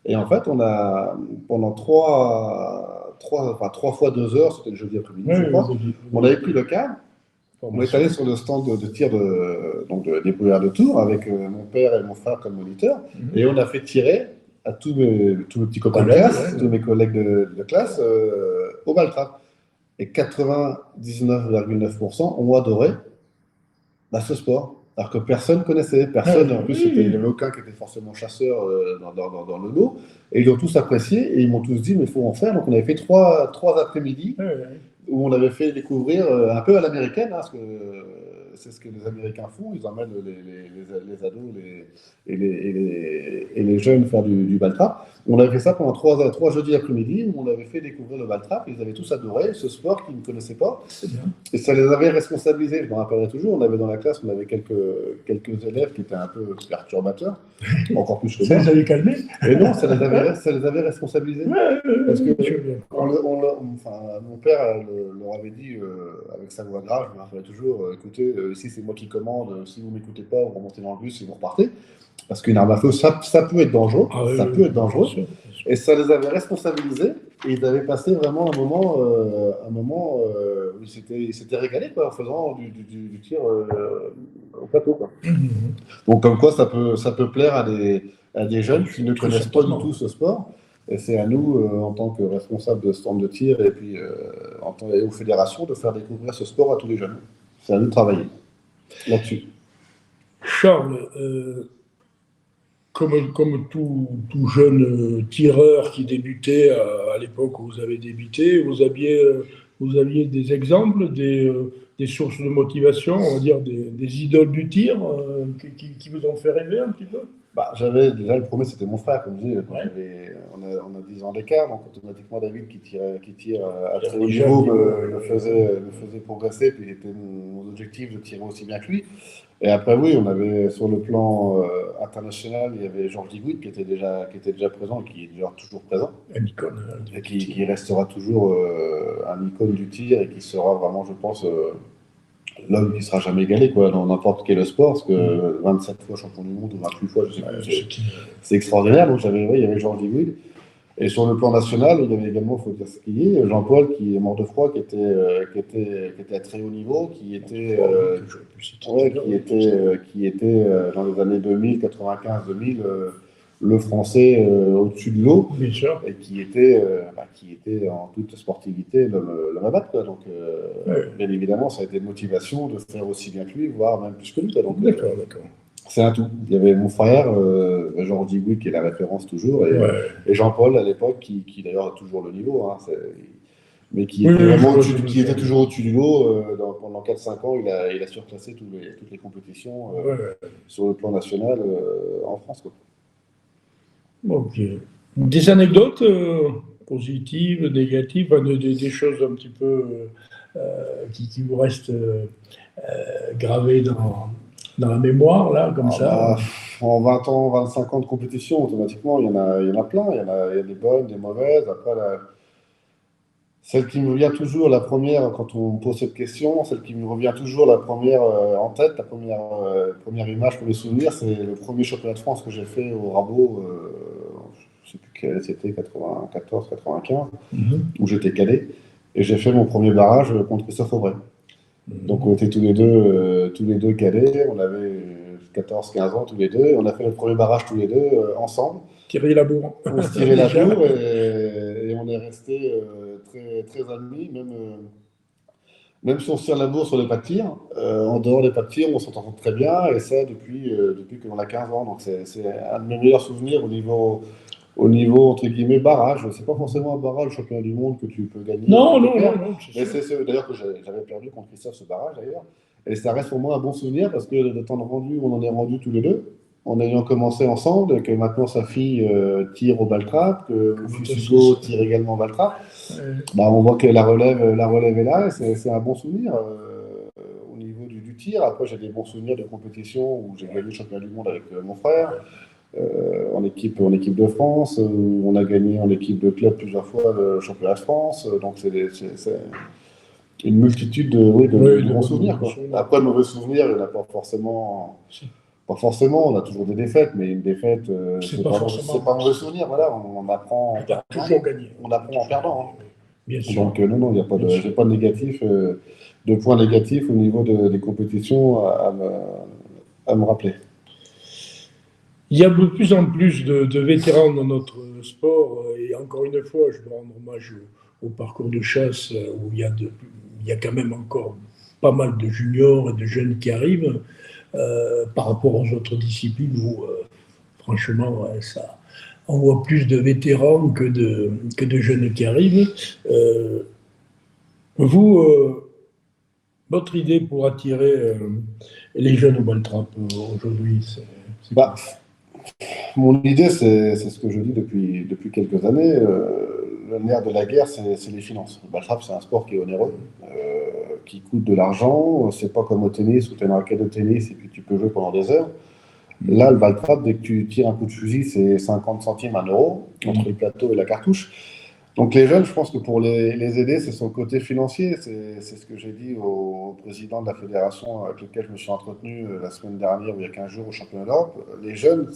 Et en fait, on a, pendant 3 fois 2 heures, c'était le jeudi après-midi, je crois, on avait pris le câble, on est allé sur le stand de tir des brouillards de Tours avec mon père et mon frère comme moniteurs, et on a fait tirer à tous mes petits copains de classe, tous mes collègues de classe, au baltrap. Et 99,9% ont adoré ce sport. Alors que personne connaissait, personne, en plus, il n'y avait aucun qui était forcément chasseur dans le lot. Et ils ont tous apprécié et ils m'ont tous dit, mais il faut en faire. Donc on avait fait trois après-midi où on avait fait découvrir un peu à l'américaine, parce que c'est ce que les Américains font, ils emmènent les ados et les jeunes faire du baltrap. On avait fait ça pendant 3 jeudis après-midi où on avait fait découvrir le baltrap, ils avaient tous adoré ce sport qu'ils ne connaissaient pas. Et ça les avait responsabilisés, je me rappellerai toujours, on avait dans la classe, on avait quelques élèves qui étaient un peu perturbateurs, encore plus que moi.
Ça les avait calmés?
Et non, ça les avait responsabilisés. Parce que mon père leur avait dit avec sa voix grave, je me rappellerai toujours, écoutez, ici c'est moi qui commande, si vous ne m'écoutez pas, vous remontez dans le bus et vous repartez. Parce qu'une arme à feu, ça peut être dangereux, peut être dangereux. Bien sûr. Et ça les avait responsabilisés et ils avaient passé vraiment un moment où ils s'étaient régalés en faisant du tir au plateau. Donc comme quoi ça peut plaire à des jeunes qui ne connaissent pas du tout ce sport. Et c'est à nous, en tant que responsables de stand de tir et puis aux fédérations, de faire découvrir ce sport à tous les jeunes. C'est à nous de travailler là-dessus.
Charles, comme tout jeune tireur qui débutait à l'époque où vous avez débuté, vous aviez des exemples, des sources de motivation, on va dire des idoles du tir qui vous ont fait rêver un petit peu?
J'avais déjà le premier, c'était mon frère, comme je dis, on a 10 ans d'écart, donc automatiquement David qui tire à très haut niveau me faisait progresser, puis c'était mon objectif de tirer aussi bien que lui. Et après, oui, on avait sur le plan international, il y avait Georges Digouid qui était déjà présent, qui est déjà toujours présent.
Un icône.
Et qui restera toujours un icône du tir et qui sera vraiment, je pense, l'homme qui ne sera jamais égalé dans n'importe quel sport, parce que 27 fois champion du monde ou 28 fois, je sais plus, c'est extraordinaire. Donc il y avait Georges Digouid. Et sur le plan national, il y avait également, il faut dire ce qu'il y a, Jean-Paul qui est mort de froid, qui était à très haut niveau, qui était dans les années 2000, 95-2000, le Français au-dessus de l'eau, et qui était en toute sportivité l'homme à battre. Donc, bien évidemment, ça a été une motivation de faire aussi bien que lui, voire même plus que lui. Donc,
d'accord.
C'est un tout. Il y avait mon frère, Georges Digouid, qui est la référence toujours, et Jean-Paul à l'époque, qui d'ailleurs a toujours le niveau, mais qui était toujours au-dessus du lot. Pendant 4-5 ans, il a surclassé toutes les compétitions sur le plan national en France.
Ok. Des anecdotes positives, négatives, des choses un petit peu qui vous restent gravées dans la mémoire, là, comme
Ah
ça?
bah, en 20 ans, 25 ans de compétition, automatiquement, il y en a plein. Il y a des bonnes, des mauvaises. Après, celle qui me vient toujours, la première, quand on me pose cette question, celle qui me revient toujours la première en tête, la première image, premier souvenir, c'est le premier championnat de France que j'ai fait au Rabot, je ne sais plus quel c'était, 94, 95,
Mhm.
où j'étais cadet. Et j'ai fait mon premier barrage contre Christophe Aubray. Donc on
Mhm.
était tous les deux cadets, on avait 14, 15 ans tous les deux, et on a fait le premier barrage tous les deux ensemble.
Thierry Labour,
On se tirait la
déjà.
bourre et on est restés très, très amis, même si on se tire la bourre sur les pas de tir, en dehors des pas de tir, on s'entend très bien, et ça depuis qu'on a 15 ans. Donc c'est un de mes meilleurs souvenirs au niveau entre guillemets barrage. C'est pas forcément un barrage championnat du monde que tu peux gagner ou que
Non,
tu peux
non, non,
perdre,
non, c'est
mais
sûr.
c'est d'ailleurs que j'avais perdu contre Christophe ce barrage d'ailleurs. Et ça reste pour moi un bon souvenir parce que le temps de rendu, on en est rendu tous les deux. En ayant commencé ensemble, et que maintenant sa fille tire au ball-trap, que mon
Comment
fils
toi
Hugo
aussi,
tire également au ball-trap,
euh,
bah, on voit que la relève est là et c'est un bon souvenir au niveau du tir. Après, j'ai des bons souvenirs de compétition où j'ai gagné le championnat du monde avec mon frère en équipe de France. On a gagné en équipe de club plusieurs fois le championnat de France. Donc, c'est une multitude oui,
oui,
de
de
bons souvenirs,
bonnes
quoi.
souvenirs.
Après, de mauvais souvenirs, il n'y en a pas forcément. Pas forcément, on a toujours des défaites, mais une défaite,
C'est pas
c'est
forcément.
pas un mauvais souvenir. Voilà, on apprend en
On a
perdant.
toujours gagné.
On apprend en perdant.
Bien
Hein.
sûr.
Donc, non, non, il n'y a pas
Bien
de,
sûr.
j'ai pas de négatif, de points négatifs au niveau des compétitions à me rappeler.
Il y a de plus en plus de vétérans dans notre sport, et encore une fois, je dois rendre hommage au parcours de chasse où il y a quand même encore pas mal de juniors et de jeunes qui arrivent par rapport aux autres disciplines où, franchement, ouais, ça, on voit plus de vétérans que de jeunes qui arrivent. Euh, vous, votre idée pour attirer les jeunes au ball trap aujourd'hui, c'est
Bah,
quoi?
mon idée, c'est ce que je dis depuis quelques années. Le nerf de la guerre, c'est les finances. Le ball-trap, c'est un sport qui est onéreux, qui coûte de l'argent. C'est pas comme au tennis où tu as une raquette de tennis et puis tu peux jouer pendant des heures. Là, le ball-trap, dès que tu tires un coup de fusil, c'est 50 centimes, 1 euro, entre le plateau et la cartouche. Donc les jeunes, je pense que pour les aider, c'est son côté financier. C'est ce que j'ai dit au président de la fédération avec lequel je me suis entretenu la semaine dernière, ou il y a 15 jours, au championnat d'Europe. Les jeunes,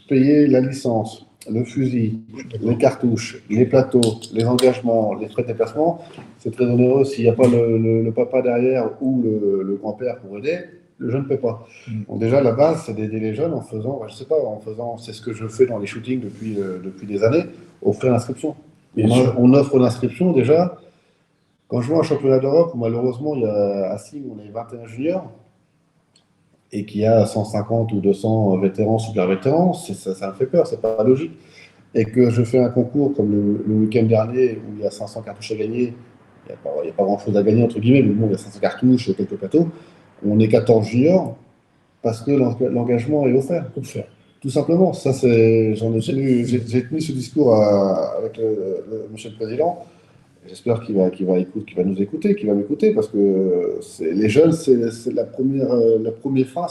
payer la licence, le fusil,
Je suis
les
d'accord.
cartouches, les plateaux, les engagements, les frais de déplacement, c'est très onéreux. S'il n'y a pas le papa derrière ou le grand-père pour aider, le jeune ne peut pas.
Mm.
Donc déjà, la base, c'est d'aider les jeunes en faisant, je sais pas, en faisant, c'est ce que je fais dans les shootings depuis des années, offrir l'inscription.
Bien sûr.
On offre l'inscription déjà. Quand je vois un championnat d'Europe où malheureusement, il y a à Signes, on est 21 juniors, et qu'il y a 150 ou 200 vétérans, super vétérans, ça me fait peur, c'est pas logique. Et que je fais un concours comme le week-end dernier où il y a 500 cartouches à gagner, il n'y a pas grand-chose à gagner entre guillemets, mais bon, il y a 500 cartouches et quelques plateaux. On est 14 juniors parce que l'engagement est offert.
Faut le faire.
Tout simplement. Ça, j'ai tenu ce discours avec monsieur le président. J'espère qu'il va nous écouter, qu'il va m'écouter, parce que les jeunes, c'est le premier frein,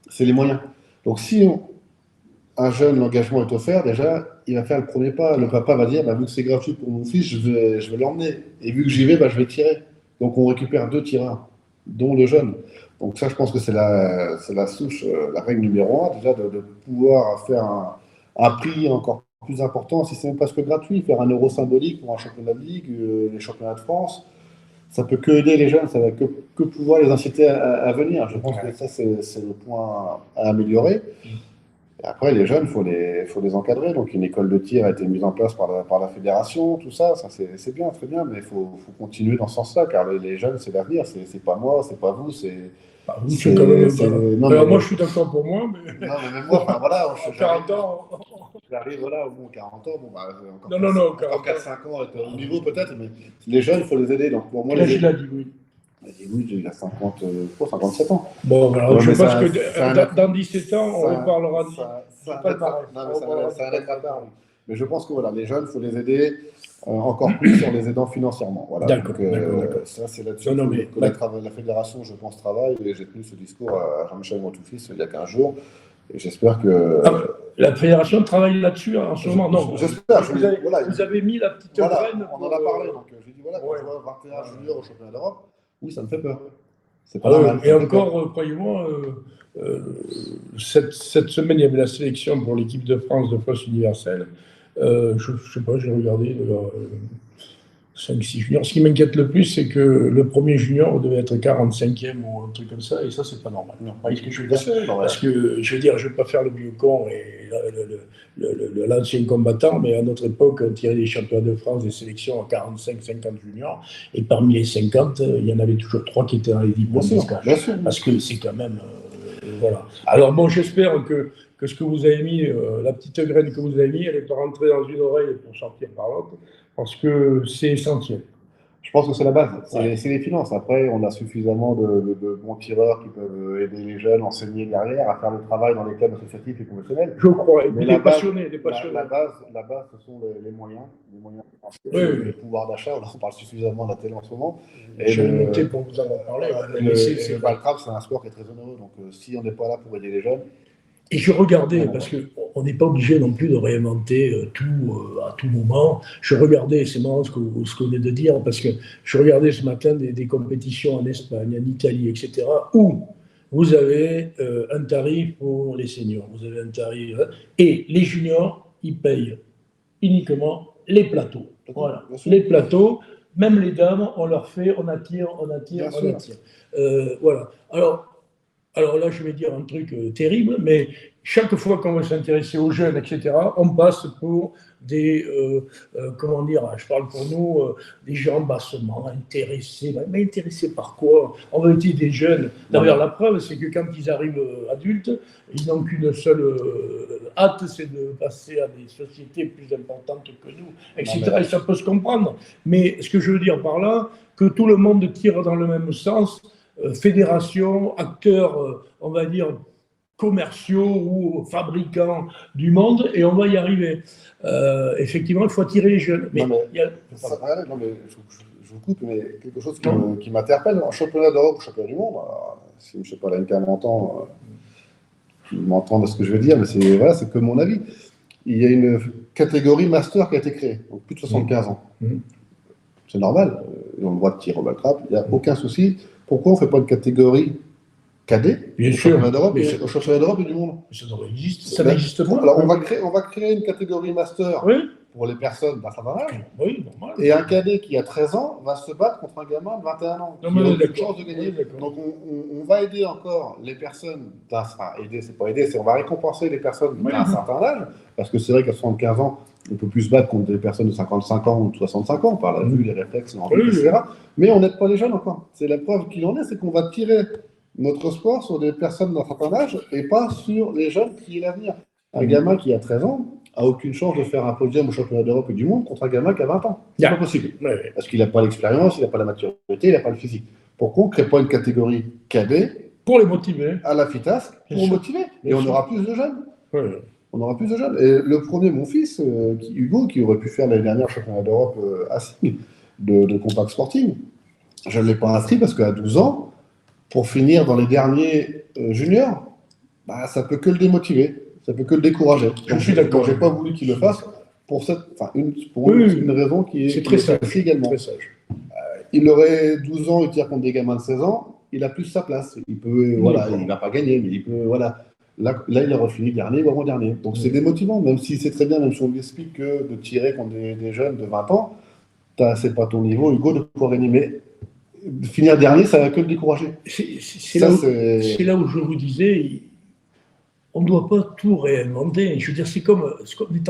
c'est les moyens. Donc, si un jeune, l'engagement est offert, déjà, il va faire le premier pas. Le papa va dire, bah, vu que c'est gratuit pour mon fils, je vais l'emmener. Et vu que j'y vais, bah, je vais tirer. Donc, on récupère 2 tireurs, dont le jeune. Donc, ça, je pense que c'est la souche, la règle numéro 1, déjà, de pouvoir faire un prix encore plus important, si c'est même presque gratuit, faire 1 euro symbolique pour un championnat de ligue, les championnats de France. Ça peut que aider les jeunes, ça va que pouvoir les inciter à venir. Je pense que ça, c'est le point à améliorer. Et après, les jeunes, il faut les encadrer. Donc, une école de tir a été mise en place par la fédération, tout ça, c'est bien, très bien, mais il faut continuer dans ce sens-là, car les jeunes, c'est l'avenir. C'est pas moi, c'est pas vous,
Bah, vous, c'est quand même pas.
non,
Alors, moi,
mais,
je suis d'accord pour moi, mais
non, mais même moi, enfin, voilà,
à 40 ans.
j'arrive, voilà, au bout de 40 ans, bon, bah,
Non, non, non,
encore
40 ans.
4-5 ans, être au niveau peut-être, mais les jeunes, il faut les aider. Donc, pour moi,
Quel âge il a dit, oui.
oui, il a 50, 57 ans.
Bon, voilà,
Ouais,
je
mais
pense que dans
ça,
17 ans, on reparlera du
ça,
palmarès.
non, mais
On reparlera
ça
du
un être à
palmarès.
part. Mais je pense que voilà, les jeunes, il faut les aider. encore plus en les aidant financièrement. Voilà.
D'accord,
Donc,
d'accord.
ça, c'est là-dessus
Non, non, mais
que la fédération, je pense, travaille. Et j'ai tenu ce discours à Jean-Michel Montouffis il y a 15 jours. Et j'espère que.
La fédération travaille là-dessus en ce moment. Non,
j'espère.
Vous avez mis la petite graine.
On en a parlé. Donc, j'ai dit voilà, quand je vois 21 juniors au championnat d'Europe, oui, ça me fait peur. C'est pas normal.
Et encore, croyez-moi, cette semaine, il y avait la sélection pour l'équipe de France de fosse universelle. Je ne sais pas, j'ai regardé 5-6 juniors. Ce qui m'inquiète le plus, c'est que le premier junior devait être 45e ou un truc comme ça, et ça, c'est pas normal. Non, ce que je veux dire, parce que, je veux dire, je ne vais pas faire le vieux con et l'ancien combattant, mais à notre époque, on tirait des championnats de France, des sélections à 45-50 juniors, et parmi les 50, il y en avait toujours 3 qui étaient dans les 10 premiers cages. Parce que c'est quand même... voilà. Alors bon, j'espère que ce que vous avez mis, la petite graine que vous avez mis, elle n'est pas rentrée dans une oreille pour sortir par l'autre, parce que c'est essentiel.
Je pense que c'est la base, c'est les finances. Après, on a suffisamment de bons tireurs qui peuvent aider les jeunes, enseigner derrière, à faire le travail dans les clubs associatifs et professionnels.
Je crois, et
mais
des passionnés.
La base, ce sont les moyens. Le pouvoir d'achat, on parle suffisamment de la télé en ce moment.
Je vais noter pour vous en parler.
Le ball-trap, c'est un sport qui est très onéreux. Donc, si on n'est pas là pour aider les jeunes.
Et je regardais, parce qu'on n'est pas obligé non plus de réinventer tout à tout moment. Je regardais, c'est marrant ce qu'on vient de dire, parce que je regardais ce matin des compétitions en Espagne, en Italie, etc., où vous avez un tarif pour les seniors, vous avez un tarif, et les juniors, ils payent uniquement les plateaux. Voilà, les plateaux, même les dames, on leur fait, on attire. Voilà. Alors là, je vais dire un truc terrible, mais chaque fois qu'on veut s'intéresser aux jeunes, etc., on passe pour des, comment dire, je parle pour nous, des gens bassement intéressés. Mais intéressés par quoi? En vérité, des jeunes. D'ailleurs, la preuve, c'est que quand ils arrivent adultes, ils n'ont qu'une seule hâte, c'est de passer à des sociétés plus importantes que nous, etc. Et ça peut se comprendre. Mais ce que je veux dire par là, que tout le monde tire dans le même sens, fédération, acteurs, on va dire, commerciaux ou fabricants du monde, et on va y arriver. Effectivement, il faut attirer les jeunes.
Je vous coupe, mais quelque chose qui m'interpelle, en championnat d'Europe ou championnat du monde, si M. Palenka m'entend, il m'entend de ce que je veux dire, mais c'est que mon avis. Il y a une catégorie master qui a été créée, donc plus de 75 ans. C'est normal, ils ont le droit de tirer au ball-trap, il n'y a aucun souci. Pourquoi on ne fait pas une catégorie cadet
au championnat
d'Europe et du monde?
Ça n'existe pas.
Alors, on va créer une catégorie master pour les personnes d'un certain âge.
Oui, normal.
Et un cadet qui a 13 ans va se battre contre un gamin de 21 ans. Qui a une chance de gagner. Donc, on va aider encore les personnes aider, c'est pas aider, on va récompenser les personnes d'un certain âge. Parce que c'est vrai qu'à 75 ans, on peut plus se battre contre des personnes de 55 ans ou de 65 ans par la vue, les réflexes, l'envie, etc. Mais on n'aide pas les jeunes encore. C'est la preuve qu'il en est, c'est qu'on va tirer notre sport sur des personnes d'un certain âge et pas sur les jeunes qui est l'avenir. Un gamin qui a 13 ans n'a aucune chance de faire un podium au championnat d'Europe et du monde contre un gamin qui a 20 ans. C'est pas possible. Parce qu'il n'a pas l'expérience, il n'a pas la maturité, il n'a pas le physique. Pourquoi on ne crée pas une catégorie cadet
pour les motiver
à la FITASC pour motiver? Et on aura plus de jeunes. On aura plus de jeunes. Et le premier, mon fils, Hugo, qui aurait pu faire l'année dernière championnat d'Europe à Signes de compact sporting, je ne l'ai pas inscrit parce qu'à 12 ans, pour finir dans les derniers juniors, ça ne peut que le démotiver, ça ne peut que le décourager.
Je suis d'accord.
Je n'ai pas voulu qu'il le fasse pour une raison qui est
très sage
également.
Très sage.
Il aurait 12 ans, il tire contre des gamins de 16 ans, il a plus sa place. Il peut, il ne va pas gagner, mais il peut, Là, il a refini dernier ou avant-dernier. Donc, c'est démotivant, même si c'est très bien, même si on lui explique que de tirer contre des jeunes de 20 ans, c'est pas ton niveau, Hugo, de pouvoir gagner. Mais finir dernier, ça va que le décourager.
C'est là où je vous disais, on ne doit pas tout réinventer. Je veux dire, c'est comme ce que vous êtes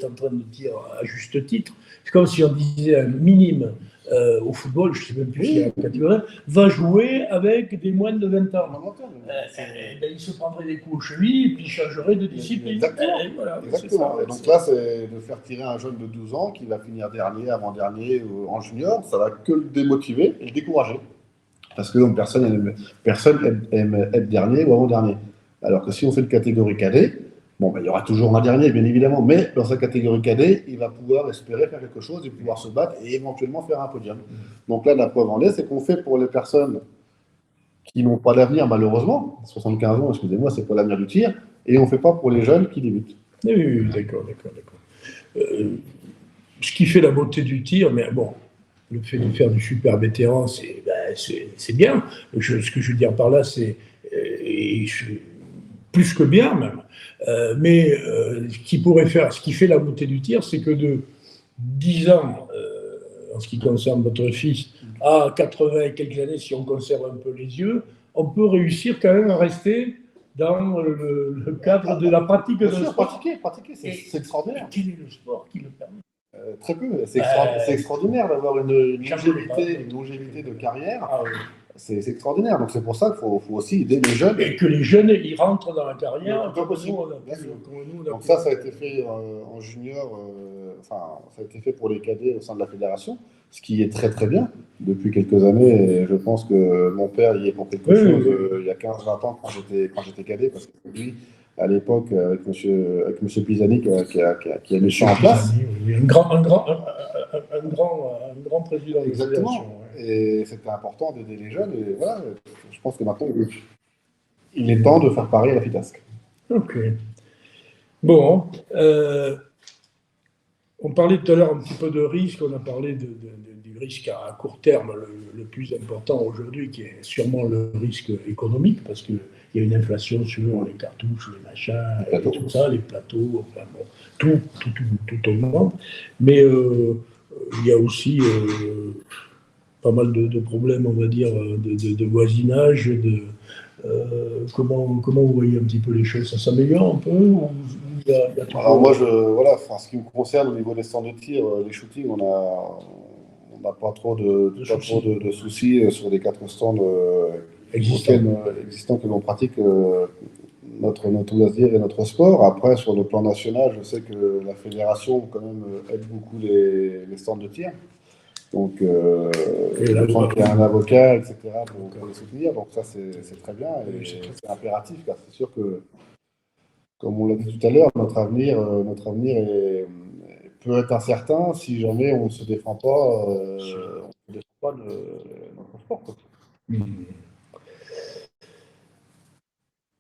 en train de dire à juste titre. C'est comme si on disait un minime au football, je ne sais même plus si c'est la catégorie, va jouer avec des moins de 20 ans. Il se prendrait des coups aux chevilles et puis il changerait de discipline.
Exactement. Et donc là, c'est de faire tirer un jeune de 12 ans qui va finir dernier, avant-dernier en junior, ça va que le démotiver et le décourager. Parce que personne aime être dernier ou avant-dernier. Alors que si on fait une catégorie cadet, Bon, il y aura toujours un dernier, bien évidemment, mais dans sa catégorie cadet, il va pouvoir espérer faire quelque chose et pouvoir se battre et éventuellement faire un podium. Donc là, la preuve en est, c'est qu'on fait pour les personnes qui n'ont pas d'avenir, malheureusement. 75 ans, excusez-moi, c'est pas l'avenir du tir. Et on ne fait pas pour les jeunes qui débutent.
Oui, oui, d'accord. Ce qui fait la beauté du tir, mais bon, le fait de faire du super vétéran, c'est bien. Ce que je veux dire par là, c'est plus que bien même. Mais ce qui fait la beauté du tir, c'est que de 10 ans, en ce qui concerne votre fils, à 80 et quelques années, si on conserve un peu les yeux, on peut réussir quand même à rester dans le cadre de la pratique de sport.
Pratiquer, c'est extraordinaire.
Quel est le sport qui le permet?
Très peu. C'est extraordinaire d'avoir une longévité de carrière.
Ah, oui.
C'est extraordinaire. Donc c'est pour ça qu'il faut aussi aider les jeunes.
Et que les jeunes, ils rentrent dans la carrière.
Donc ça a été fait en junior, ça a été fait pour les cadets au sein de la fédération, ce qui est très très bien depuis quelques années. Et je pense que mon père y est pour quelque chose il y a 15-20 ans quand j'étais cadet, parce que lui, à l'époque, avec monsieur Pisani qui a mis ça en place.
Un grand président.
Exactement. Et c'était important d'aider les jeunes. Et voilà, je pense que maintenant, il est temps de faire pareil à la FITASC.
Ok. Bon. On parlait tout à l'heure un petit peu de risque. On a parlé du risque à court terme, le plus important aujourd'hui, qui est sûrement le risque économique, parce qu'il y a une inflation sur les cartouches, les machins, et tout ça, les plateaux, enfin bon, tout augmente. Mais il y a aussi pas mal de problèmes, on va dire, de voisinage, comment vous voyez un petit peu les choses? Ça s'améliore un peu ou il y a
Alors moi, en ce qui me concerne, au niveau des stands de tir, les shootings, on n'a pas trop de soucis sur les 4 stands existants que l'on pratique notre loisir et notre sport. Après, sur le plan national, je sais que la fédération quand même aide beaucoup les stands de tir. Donc, je sens qu'il y a un avocat, etc., pour les soutenir. Donc ça, c'est très bien et c'est impératif, car c'est sûr que, comme on l'a dit tout à l'heure, notre avenir peut être incertain si jamais on ne se défend pas, notre sport.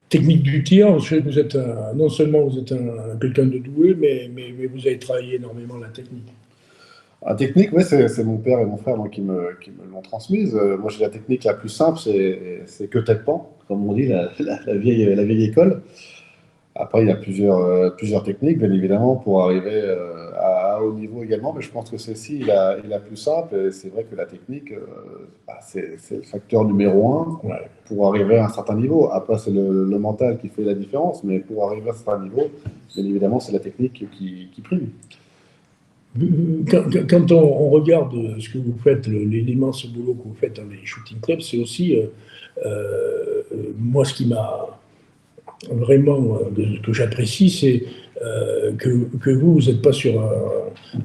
Technique du tir, vous êtes non seulement vous êtes quelqu'un de doué, mais vous avez travaillé énormément la technique.
La technique, oui, c'est mon père et mon frère qui me l'ont transmise. Moi, j'ai la technique la plus simple, c'est que tête-pan, comme on dit, la vieille école. Après, il y a plusieurs techniques, bien évidemment, pour arriver à haut niveau également, mais je pense que celle-ci est la plus simple. Et c'est vrai que la technique, c'est le facteur numéro 1 pour arriver à un certain niveau. Après, c'est le mental qui fait la différence, mais pour arriver à un certain niveau, bien évidemment, c'est la technique qui prime.
Quand on regarde ce que vous faites, l'immense boulot que vous faites dans les shooting clubs, c'est aussi, moi, ce qui m'a vraiment, que j'apprécie, c'est que vous n'êtes pas sur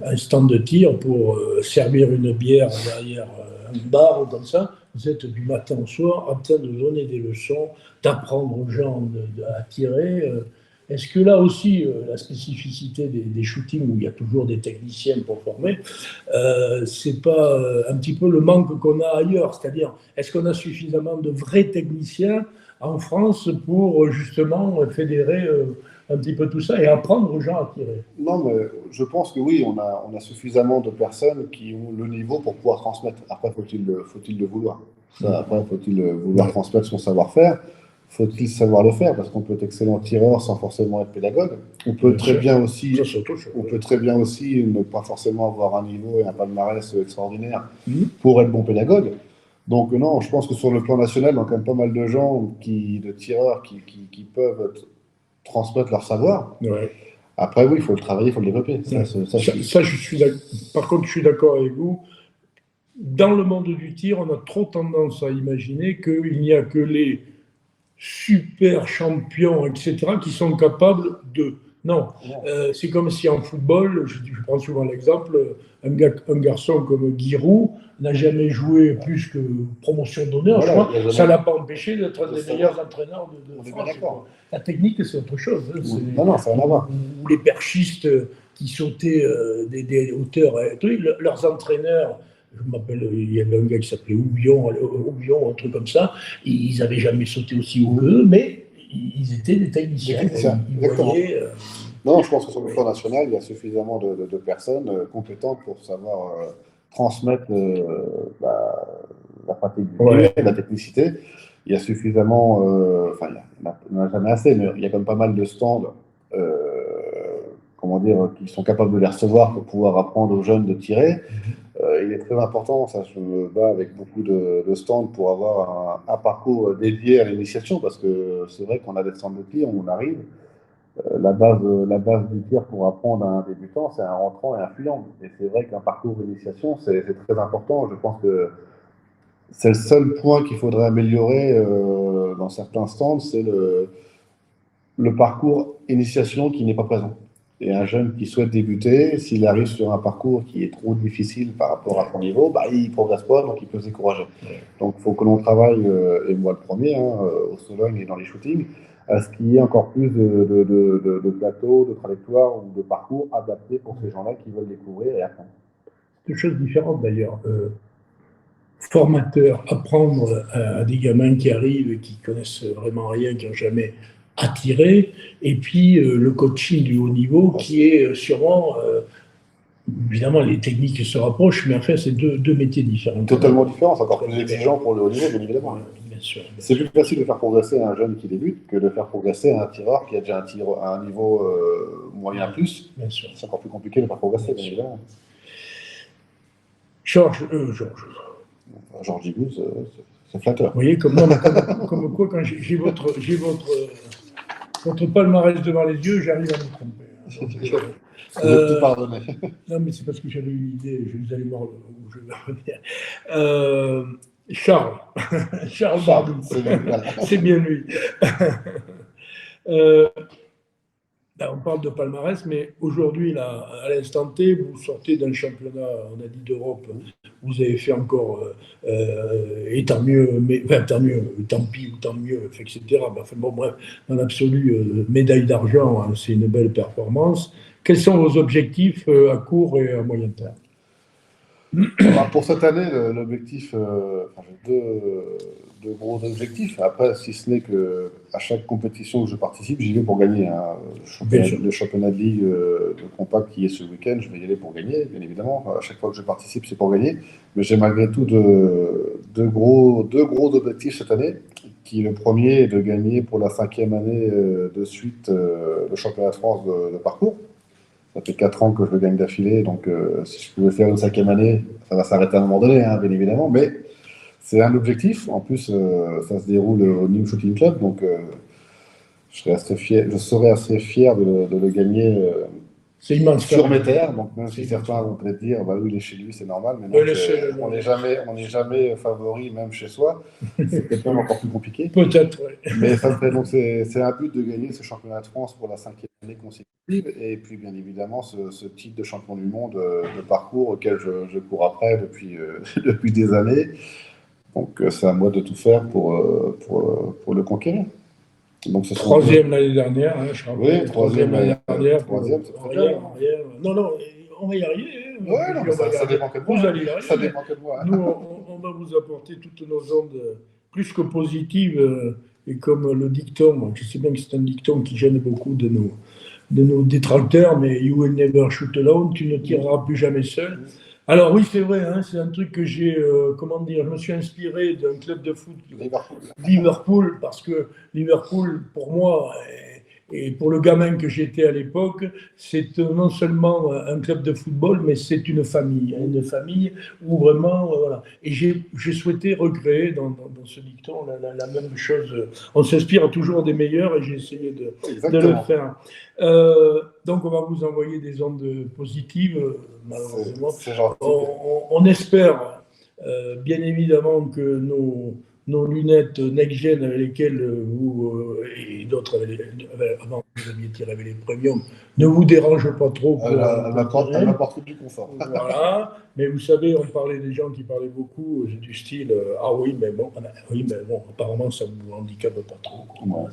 un stand de tir pour servir une bière derrière un bar ou comme ça. Vous êtes du matin au soir en train de donner des leçons, d'apprendre aux gens à tirer. Est-ce que là aussi, la spécificité des shootings, où il y a toujours des techniciens pour former, c'est pas un petit peu le manque qu'on a ailleurs? C'est-à-dire, est-ce qu'on a suffisamment de vrais techniciens en France pour justement fédérer un petit peu tout ça et apprendre aux gens à tirer?
Non, mais je pense que oui, on a suffisamment de personnes qui ont le niveau pour pouvoir transmettre. Après, faut-il le vouloir? Après, faut-il vouloir transmettre son savoir-faire? Faut-il savoir le faire? Parce qu'on peut être excellent tireur sans forcément être pédagogue. On peut très bien aussi ne pas forcément avoir un niveau et un palmarès extraordinaire pour être bon pédagogue. Donc non, je pense que sur le plan national, il y a quand même pas mal de gens, de tireurs, qui peuvent transmettre leur savoir.
Ouais.
Après, oui, il faut le travailler, il faut le développer.
Par contre, je suis d'accord avec vous. Dans le monde du tir, on a trop tendance à imaginer qu'il n'y a que les super champions, etc., qui sont capables de Non, c'est comme si en football, je prends souvent l'exemple, un garçon comme Giroud n'a jamais joué plus que promotion d'honneur, je crois. Ça ne l'a pas empêché d'être un des meilleurs entraîneurs de France. La technique, c'est autre chose.
Non, ça n'a rien à voir.
Ou les perchistes qui sautaient des hauteurs, leurs entraîneurs. Je m'appelle, il y avait un gars qui s'appelait Oubion, un truc comme ça. Ils n'avaient jamais sauté aussi haut qu'eux, mais ils étaient des techniciens. Ils voyaient,
non, je pense que sur le plan national, il y a suffisamment de personnes compétentes pour savoir transmettre la pratique du jeu, la technicité. Il y a suffisamment, enfin, il n'y en a jamais assez, mais il y a quand même pas mal de stands qui sont capables de les recevoir pour pouvoir apprendre aux jeunes de tirer. Il est très important, ça je me bats avec beaucoup de stands pour avoir un parcours dédié à l'initiation, parce que c'est vrai qu'on a des stands de tir, on arrive, la base du tir pour apprendre à un débutant, c'est un rentrant et un fuyant. Et c'est vrai qu'un parcours d'initiation, c'est très important. Je pense que c'est le seul point qu'il faudrait améliorer dans certains stands, c'est le parcours initiation qui n'est pas présent. Et un jeune qui souhaite débuter, s'il arrive sur un parcours qui est trop difficile par rapport à son niveau, il ne progresse pas, donc il peut se décourager. Donc il faut que l'on travaille, et moi le premier, au sologne et dans les shootings, à ce qu'il y ait encore plus de plateaux, de trajectoires ou de parcours adaptés pour ces gens-là qui veulent découvrir et apprendre.
C'est une chose différente d'ailleurs. Formateur, apprendre à des gamins qui arrivent et qui connaissent vraiment rien, qui n'ont jamais attiré, et puis le coaching du haut niveau qui est sûrement, évidemment les techniques se rapprochent, mais enfin c'est deux métiers différents.
Totalement différents, c'est encore plus exigeant pour le haut niveau, bien évidemment.
Bien sûr.
C'est plus facile de faire progresser un jeune qui débute que de faire progresser un tireur qui a déjà un niveau moyen plus.
Bien sûr.
C'est encore plus compliqué de faire progresser, bien évidemment.
Georges
Gigouz, c'est flatteur.
Vous voyez, comme quoi, quand j'ai votre palmarès devant les yeux, j'arrive à me tromper.
Je vais tout pardonner.
Non, mais c'est parce que j'avais une idée, vous allez voir où je vais revenir. Charles Bardou, c'est bien lui. On parle de palmarès, mais aujourd'hui, là, à l'instant T, vous sortez d'un championnat, on a dit d'Europe, vous avez fait encore, et tant mieux, tant mieux, tant pis ou tant mieux, etc. Bref, dans l'absolu, médaille d'argent, hein, c'est une belle performance. Quels sont vos objectifs à court et à moyen terme?
Pour cette année, l'objectif, j'ai deux gros objectifs. Après, si ce n'est qu'à chaque compétition où je participe, j'y vais pour gagner. Le championnat de ligue de compact qui est ce week-end, je vais y aller pour gagner, bien évidemment. À chaque fois que je participe, c'est pour gagner. Mais j'ai malgré tout deux gros objectifs cette année. Le premier est de gagner pour la 5e année de suite le championnat de France de parcours. Ça fait 4 ans que je le gagne d'affilée, donc si je pouvais faire une 5e année, ça va s'arrêter à un moment donné, bien évidemment, mais c'est un objectif. En plus, ça se déroule au Nîmes Shooting Club, donc je serais assez fier de le gagner sur mes terres. Donc même si certains vont peut-être dire, oui, il est chez lui, c'est normal, mais non, on n'est jamais favori, même chez soi. C'est peut-être même encore plus compliqué.
Peut-être, oui.
Mais ça fait, donc c'est un but de gagner ce championnat de France pour la 5e année consécutive, et puis bien évidemment ce titre de champion du monde de parcours auquel je cours après depuis des années. Donc c'est à moi de tout faire pour le conquérir. Donc,
troisième l'année dernière, je crois.
Oui, troisième l'année dernière.
Troisième, c'est très bien. Non, on va y arriver.
Ça dépend que de moi.
Vous allez y arriver.
Ça dépend que de moi.
Nous, on va vous apporter toutes nos ondes plus que positives. Et comme le dicton, je sais bien que c'est un dicton qui gêne beaucoup de nos détracteurs, mais you will never shoot alone, tu ne tireras plus jamais seul. Alors oui, c'est vrai, c'est un truc que j'ai, je me suis inspiré d'un club de foot, Liverpool, parce que Liverpool, pour moi, et pour le gamin que j'étais à l'époque, c'est non seulement un club de football, mais c'est une famille où vraiment, voilà. Et j'ai souhaité recréer dans ce dicton la même chose. On s'inspire toujours des meilleurs et j'ai essayé de le faire. Donc on va vous envoyer des ondes positives, malheureusement.
C'est gentil.
On espère bien évidemment que nos lunettes next-gen avec lesquelles vous, et d'autres avant vous aviez tiré avec les premium, ne vous dérangent pas trop pour
Elle m'apporte du confort.
Voilà, mais vous savez, on parlait des gens qui parlaient beaucoup du style ah oui, mais bon, apparemment ça vous handicape pas trop.
Non,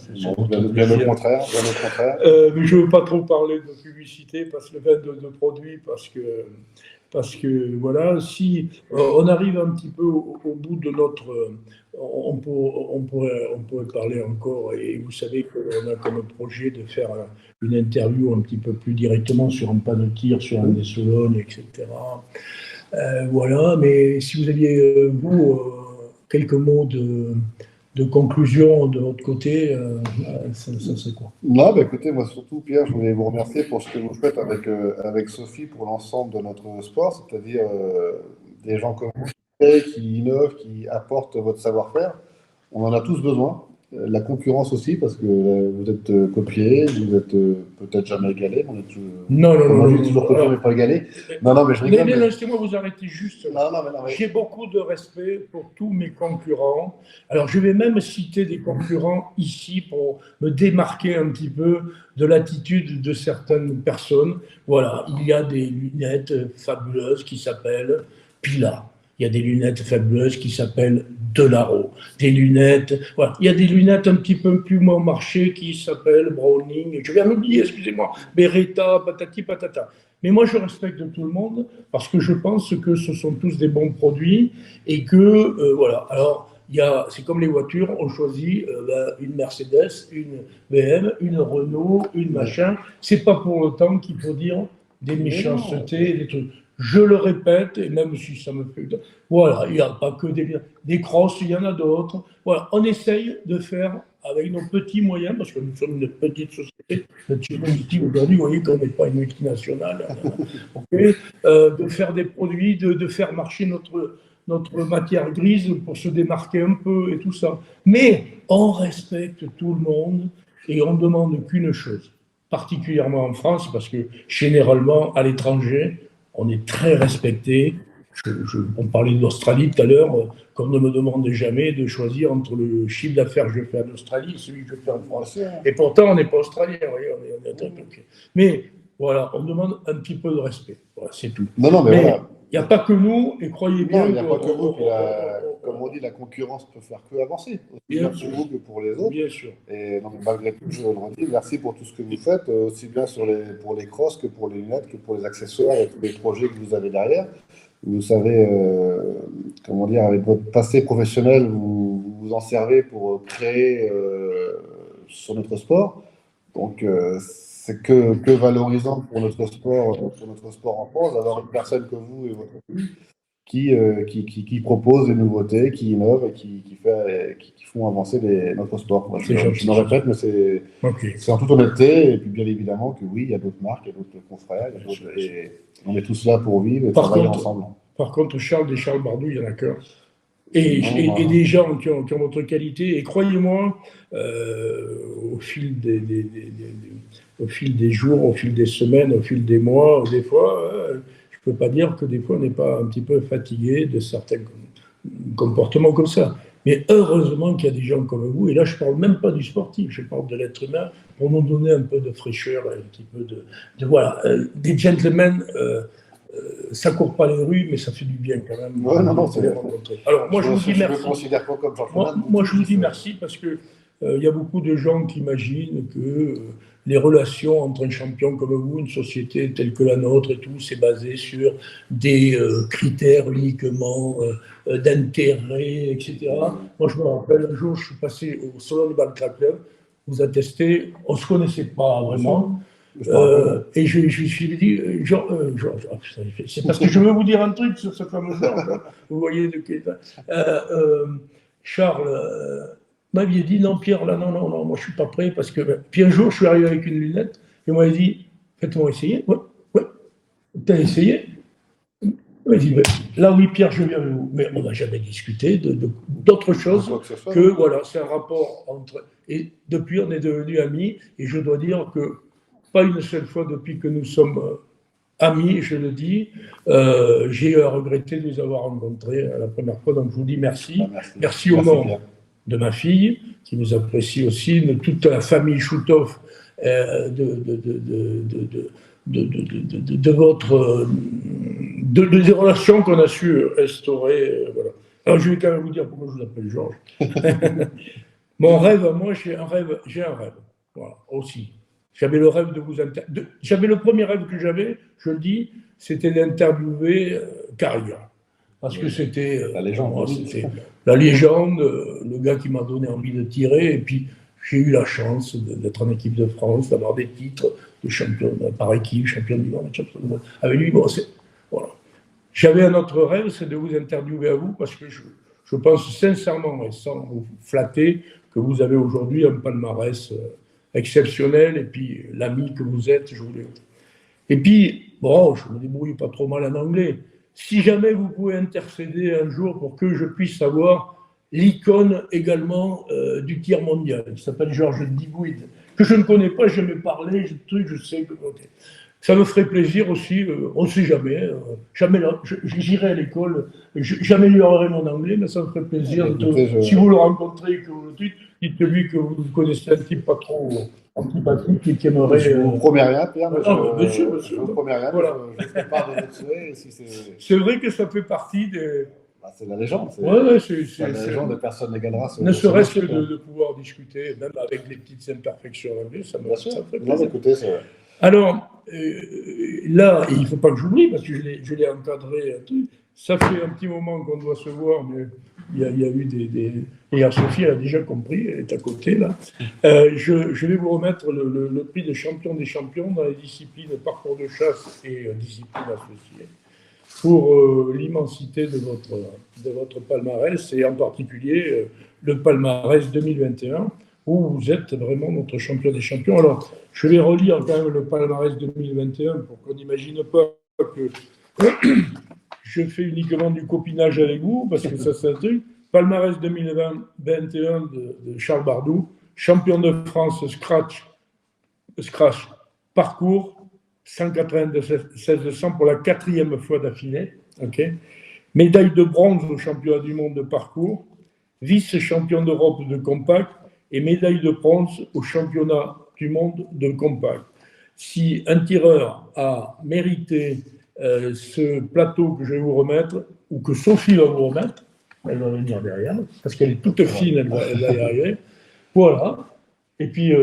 bien au contraire, bien au contraire.
Mais je ne veux pas trop parler de publicité, de produits, parce que voilà, si on arrive un petit peu au bout de notre. On pourrait parler encore, et vous savez qu'on a comme projet de faire une interview un petit peu plus directement sur un pas de tir, sur un des Sologne, etc. Voilà, mais si vous aviez, vous, quelques mots de conclusion de votre côté, ça serait quoi?
Non, bah écoutez, moi surtout, Pierre, je voulais vous remercier pour ce que vous faites avec Sophie pour l'ensemble de notre sport, c'est-à-dire des gens comme vous qui innovent, qui apportent votre savoir-faire. On en a tous besoin. La concurrence aussi, parce que vous êtes copié, vous êtes peut-être jamais égalé.
Non,
toujours copié, mais pas égalé. Non, mais je rigole.
Mais laissez-moi vous arrêter juste.
Non,
J'ai beaucoup de respect pour tous mes concurrents. Alors, je vais même citer des concurrents ici pour me démarquer un petit peu de l'attitude de certaines personnes. Voilà, il y a des lunettes fabuleuses qui s'appellent Pila. Il y a des lunettes fabuleuses qui s'appellent Delaro. Des lunettes, voilà. Il y a des lunettes un petit peu plus bon marché qui s'appellent Browning. Je viens d'oublier, excusez-moi. Beretta, patati patata. Mais moi, je respecte tout le monde parce que je pense que ce sont tous des bons produits et que, voilà. Alors, c'est comme les voitures, on choisit une Mercedes, une BM, une Renault, une machin. C'est pas pour autant qu'il faut dire des méchancetés, des trucs. Je le répète, et même si ça me fait... Voilà, il n'y a pas que des crosses, il y en a d'autres. Voilà, on essaye de faire avec nos petits moyens, parce que nous sommes une petite société, aujourd'hui, vous voyez qu'on n'est pas une multinationale, okay, de faire des produits, de faire marcher notre matière grise pour se démarquer un peu et tout ça. Mais on respecte tout le monde et on ne demande qu'une chose, particulièrement en France, parce que généralement, à l'étranger, on est très respecté. On parlait d'Australie tout à l'heure, qu'on ne me demande jamais de choisir entre le chiffre d'affaires que je fais en Australie et celui que je fais en France. Et pourtant, on n'est pas australien, on est très bloqué. Mais voilà, on demande un petit peu de respect. Voilà, c'est tout.
Non, mais voilà.
Il n'y a pas que nous, et croyez bien.
Non, il n'y a pas que vous. Comme on dit, la concurrence peut faire que avancer, aussi bien pour vous que pour les autres.
Bien sûr.
Et donc, malgré tout, je le redis, merci pour tout ce que vous faites, aussi bien pour les crosses que pour les lunettes, que pour les accessoires et tous les projets que vous avez derrière. Vous savez, comment dire, avec votre passé professionnel, vous vous en servez pour créer sur notre sport. Donc, c'est que valorisant pour notre sport en France, d'avoir une personne comme vous et votre équipe qui propose des nouveautés, qui innove et qui font avancer notre sport. Je me répète, mais c'est en toute honnêteté. Et puis, bien évidemment, que oui, il y a d'autres marques, il y a d'autres confrères, et on est tous là pour vivre et travailler ensemble.
Par contre, Charles Bardou, il y en a qu'un. Et des gens qui ont votre qualité. Et croyez-moi, au fil des jours, au fil des semaines, au fil des mois, des fois, je ne peux pas dire que des fois on n'est pas un petit peu fatigué de certains comportements comme ça. Mais heureusement qu'il y a des gens comme vous, et là je ne parle même pas du sportif, je parle de l'être humain, pour nous donner un peu de fraîcheur, un petit peu voilà, des gentlemen. Ça ne court pas les rues, mais ça fait du bien quand même.
Ouais, non, c'est bien.
Alors, moi, je vous dis merci.
Je me considère pas comme
moi, je vous dis merci parce que y a beaucoup de gens qui imaginent que les relations entre un champion comme vous, une société telle que la nôtre et tout, c'est basé sur des critères uniquement d'intérêt, etc. Moi, je me rappelle, un jour, je suis passé au Salon du Ball Club, vous attestez, on ne se connaissait pas vraiment. Et je suis dit, c'est parce que je veux vous dire un truc sur ce fameux Georges. Vous voyez de quel Charles m'avait dit non, Pierre, là, non, moi je suis pas prêt parce que. Puis un jour, je suis arrivé avec une lunette et on m'a dit, faites-moi essayer. Ouais. T'as essayé? Il dit, là oui, Pierre, je viens avec vous. Mais on n'a jamais discuté d'autre chose que voilà, c'est un rapport entre. Et depuis, on est devenus amis et je dois dire que. Pas une seule fois depuis que nous sommes amis, je le dis. J'ai eu à regretter de vous avoir rencontrés la première fois, donc je vous dis merci. Merci au nom de ma fille, qui vous apprécie aussi, de toute la famille Choutov, des relations qu'on a su instaurer. Voilà. Alors je vais quand même vous dire pourquoi je vous appelle Georges. Mon rêve, moi, j'ai un rêve, voilà, aussi. J'avais le rêve de vous j'avais le premier rêve que j'avais, je le dis, c'était d'interviewer Carrière. Parce que c'était
la légende.
La légende, le gars qui m'a donné envie de tirer. Et puis, j'ai eu la chance d'être en équipe de France, d'avoir des titres de champion par équipe, champion du monde, champion du monde. Avec lui, bon, voilà. J'avais un autre rêve, c'est de vous interviewer à vous, parce que je pense sincèrement, et sans vous flatter, que vous avez aujourd'hui un palmarès exceptionnel, et puis l'ami que vous êtes, je voulais. Et puis, bon, je me débrouille pas trop mal en anglais. Si jamais vous pouvez intercéder un jour pour que je puisse savoir l'icône également du tir mondial, il s'appelle Georges Digweed, que je ne connais pas, je me parlais, je sais que. Okay. Ça me ferait plaisir aussi, on ne sait jamais, j'irai à l'école, j'améliorerai mon anglais, mais ça me ferait plaisir. Si vous le rencontrez et que vous le dites, dites-lui que vous connaissez un type pas trop antipathique et qui aimerait.
Je ne vous promets rien, Pierre, mais
monsieur.
Je ne vous promets rien, voilà. Je fais part de votre souhait.
C'est vrai que ça fait partie des.
C'est la légende. C'est
la
légende de personne n'égalera.
Ne serait-ce que de pouvoir discuter, même avec des petites imperfections en anglais, ça me ferait plaisir.
Écoutez,
alors, là, il ne faut pas que j'oublie, parce que je l'ai encadré, ça fait un petit moment qu'on doit se voir, mais il y a eu et Sophie, elle a déjà compris, elle est à côté, là. Je vais vous remettre le prix de champion des champions dans les disciplines parcours de chasse et disciplines associées, pour l'immensité de votre palmarès, et en particulier le palmarès 2021, où vous êtes vraiment notre champion des champions. Alors, je vais relire quand même le palmarès 2021 pour qu'on n'imagine pas que je fais uniquement du copinage avec vous, parce que ça, c'est un truc. Palmarès 2021 de Charles Bardou, champion de France scratch parcours, 196 pour la 4e fois d'affilée. Okay. Médaille de bronze au championnat du monde de parcours, vice-champion d'Europe de compact, et médaille de bronze au championnat du monde de compact. Si un tireur a mérité ce plateau que je vais vous remettre, ou que Sophie va vous remettre, elle va venir derrière, parce qu'elle est toute fine, elle va y arriver. Voilà. Et puis,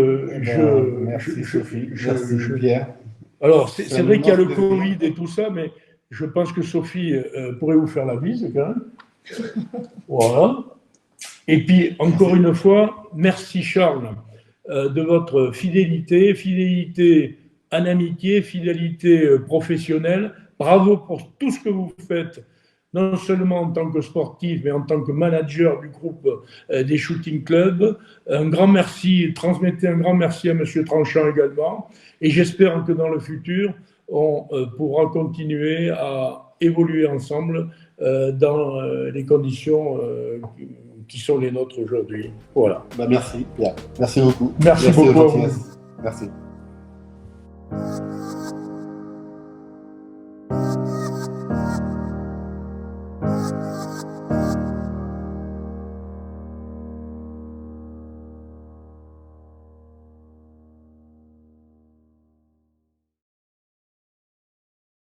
merci Sophie, merci Pierre.
Alors, c'est vrai qu'il y a le Covid et tout ça, mais je pense que Sophie pourrait vous faire la bise quand même. Voilà. Et puis, encore une fois, merci Charles de votre fidélité en amitié, fidélité professionnelle. Bravo pour tout ce que vous faites, non seulement en tant que sportif, mais en tant que manager du groupe des shooting clubs. Un grand merci, transmettez un grand merci à M. Tranchant également. Et j'espère que dans le futur, on pourra continuer à évoluer ensemble dans les conditions qui sont les nôtres aujourd'hui. Voilà.
Merci, Pierre. Merci beaucoup.
Merci beaucoup.
Merci.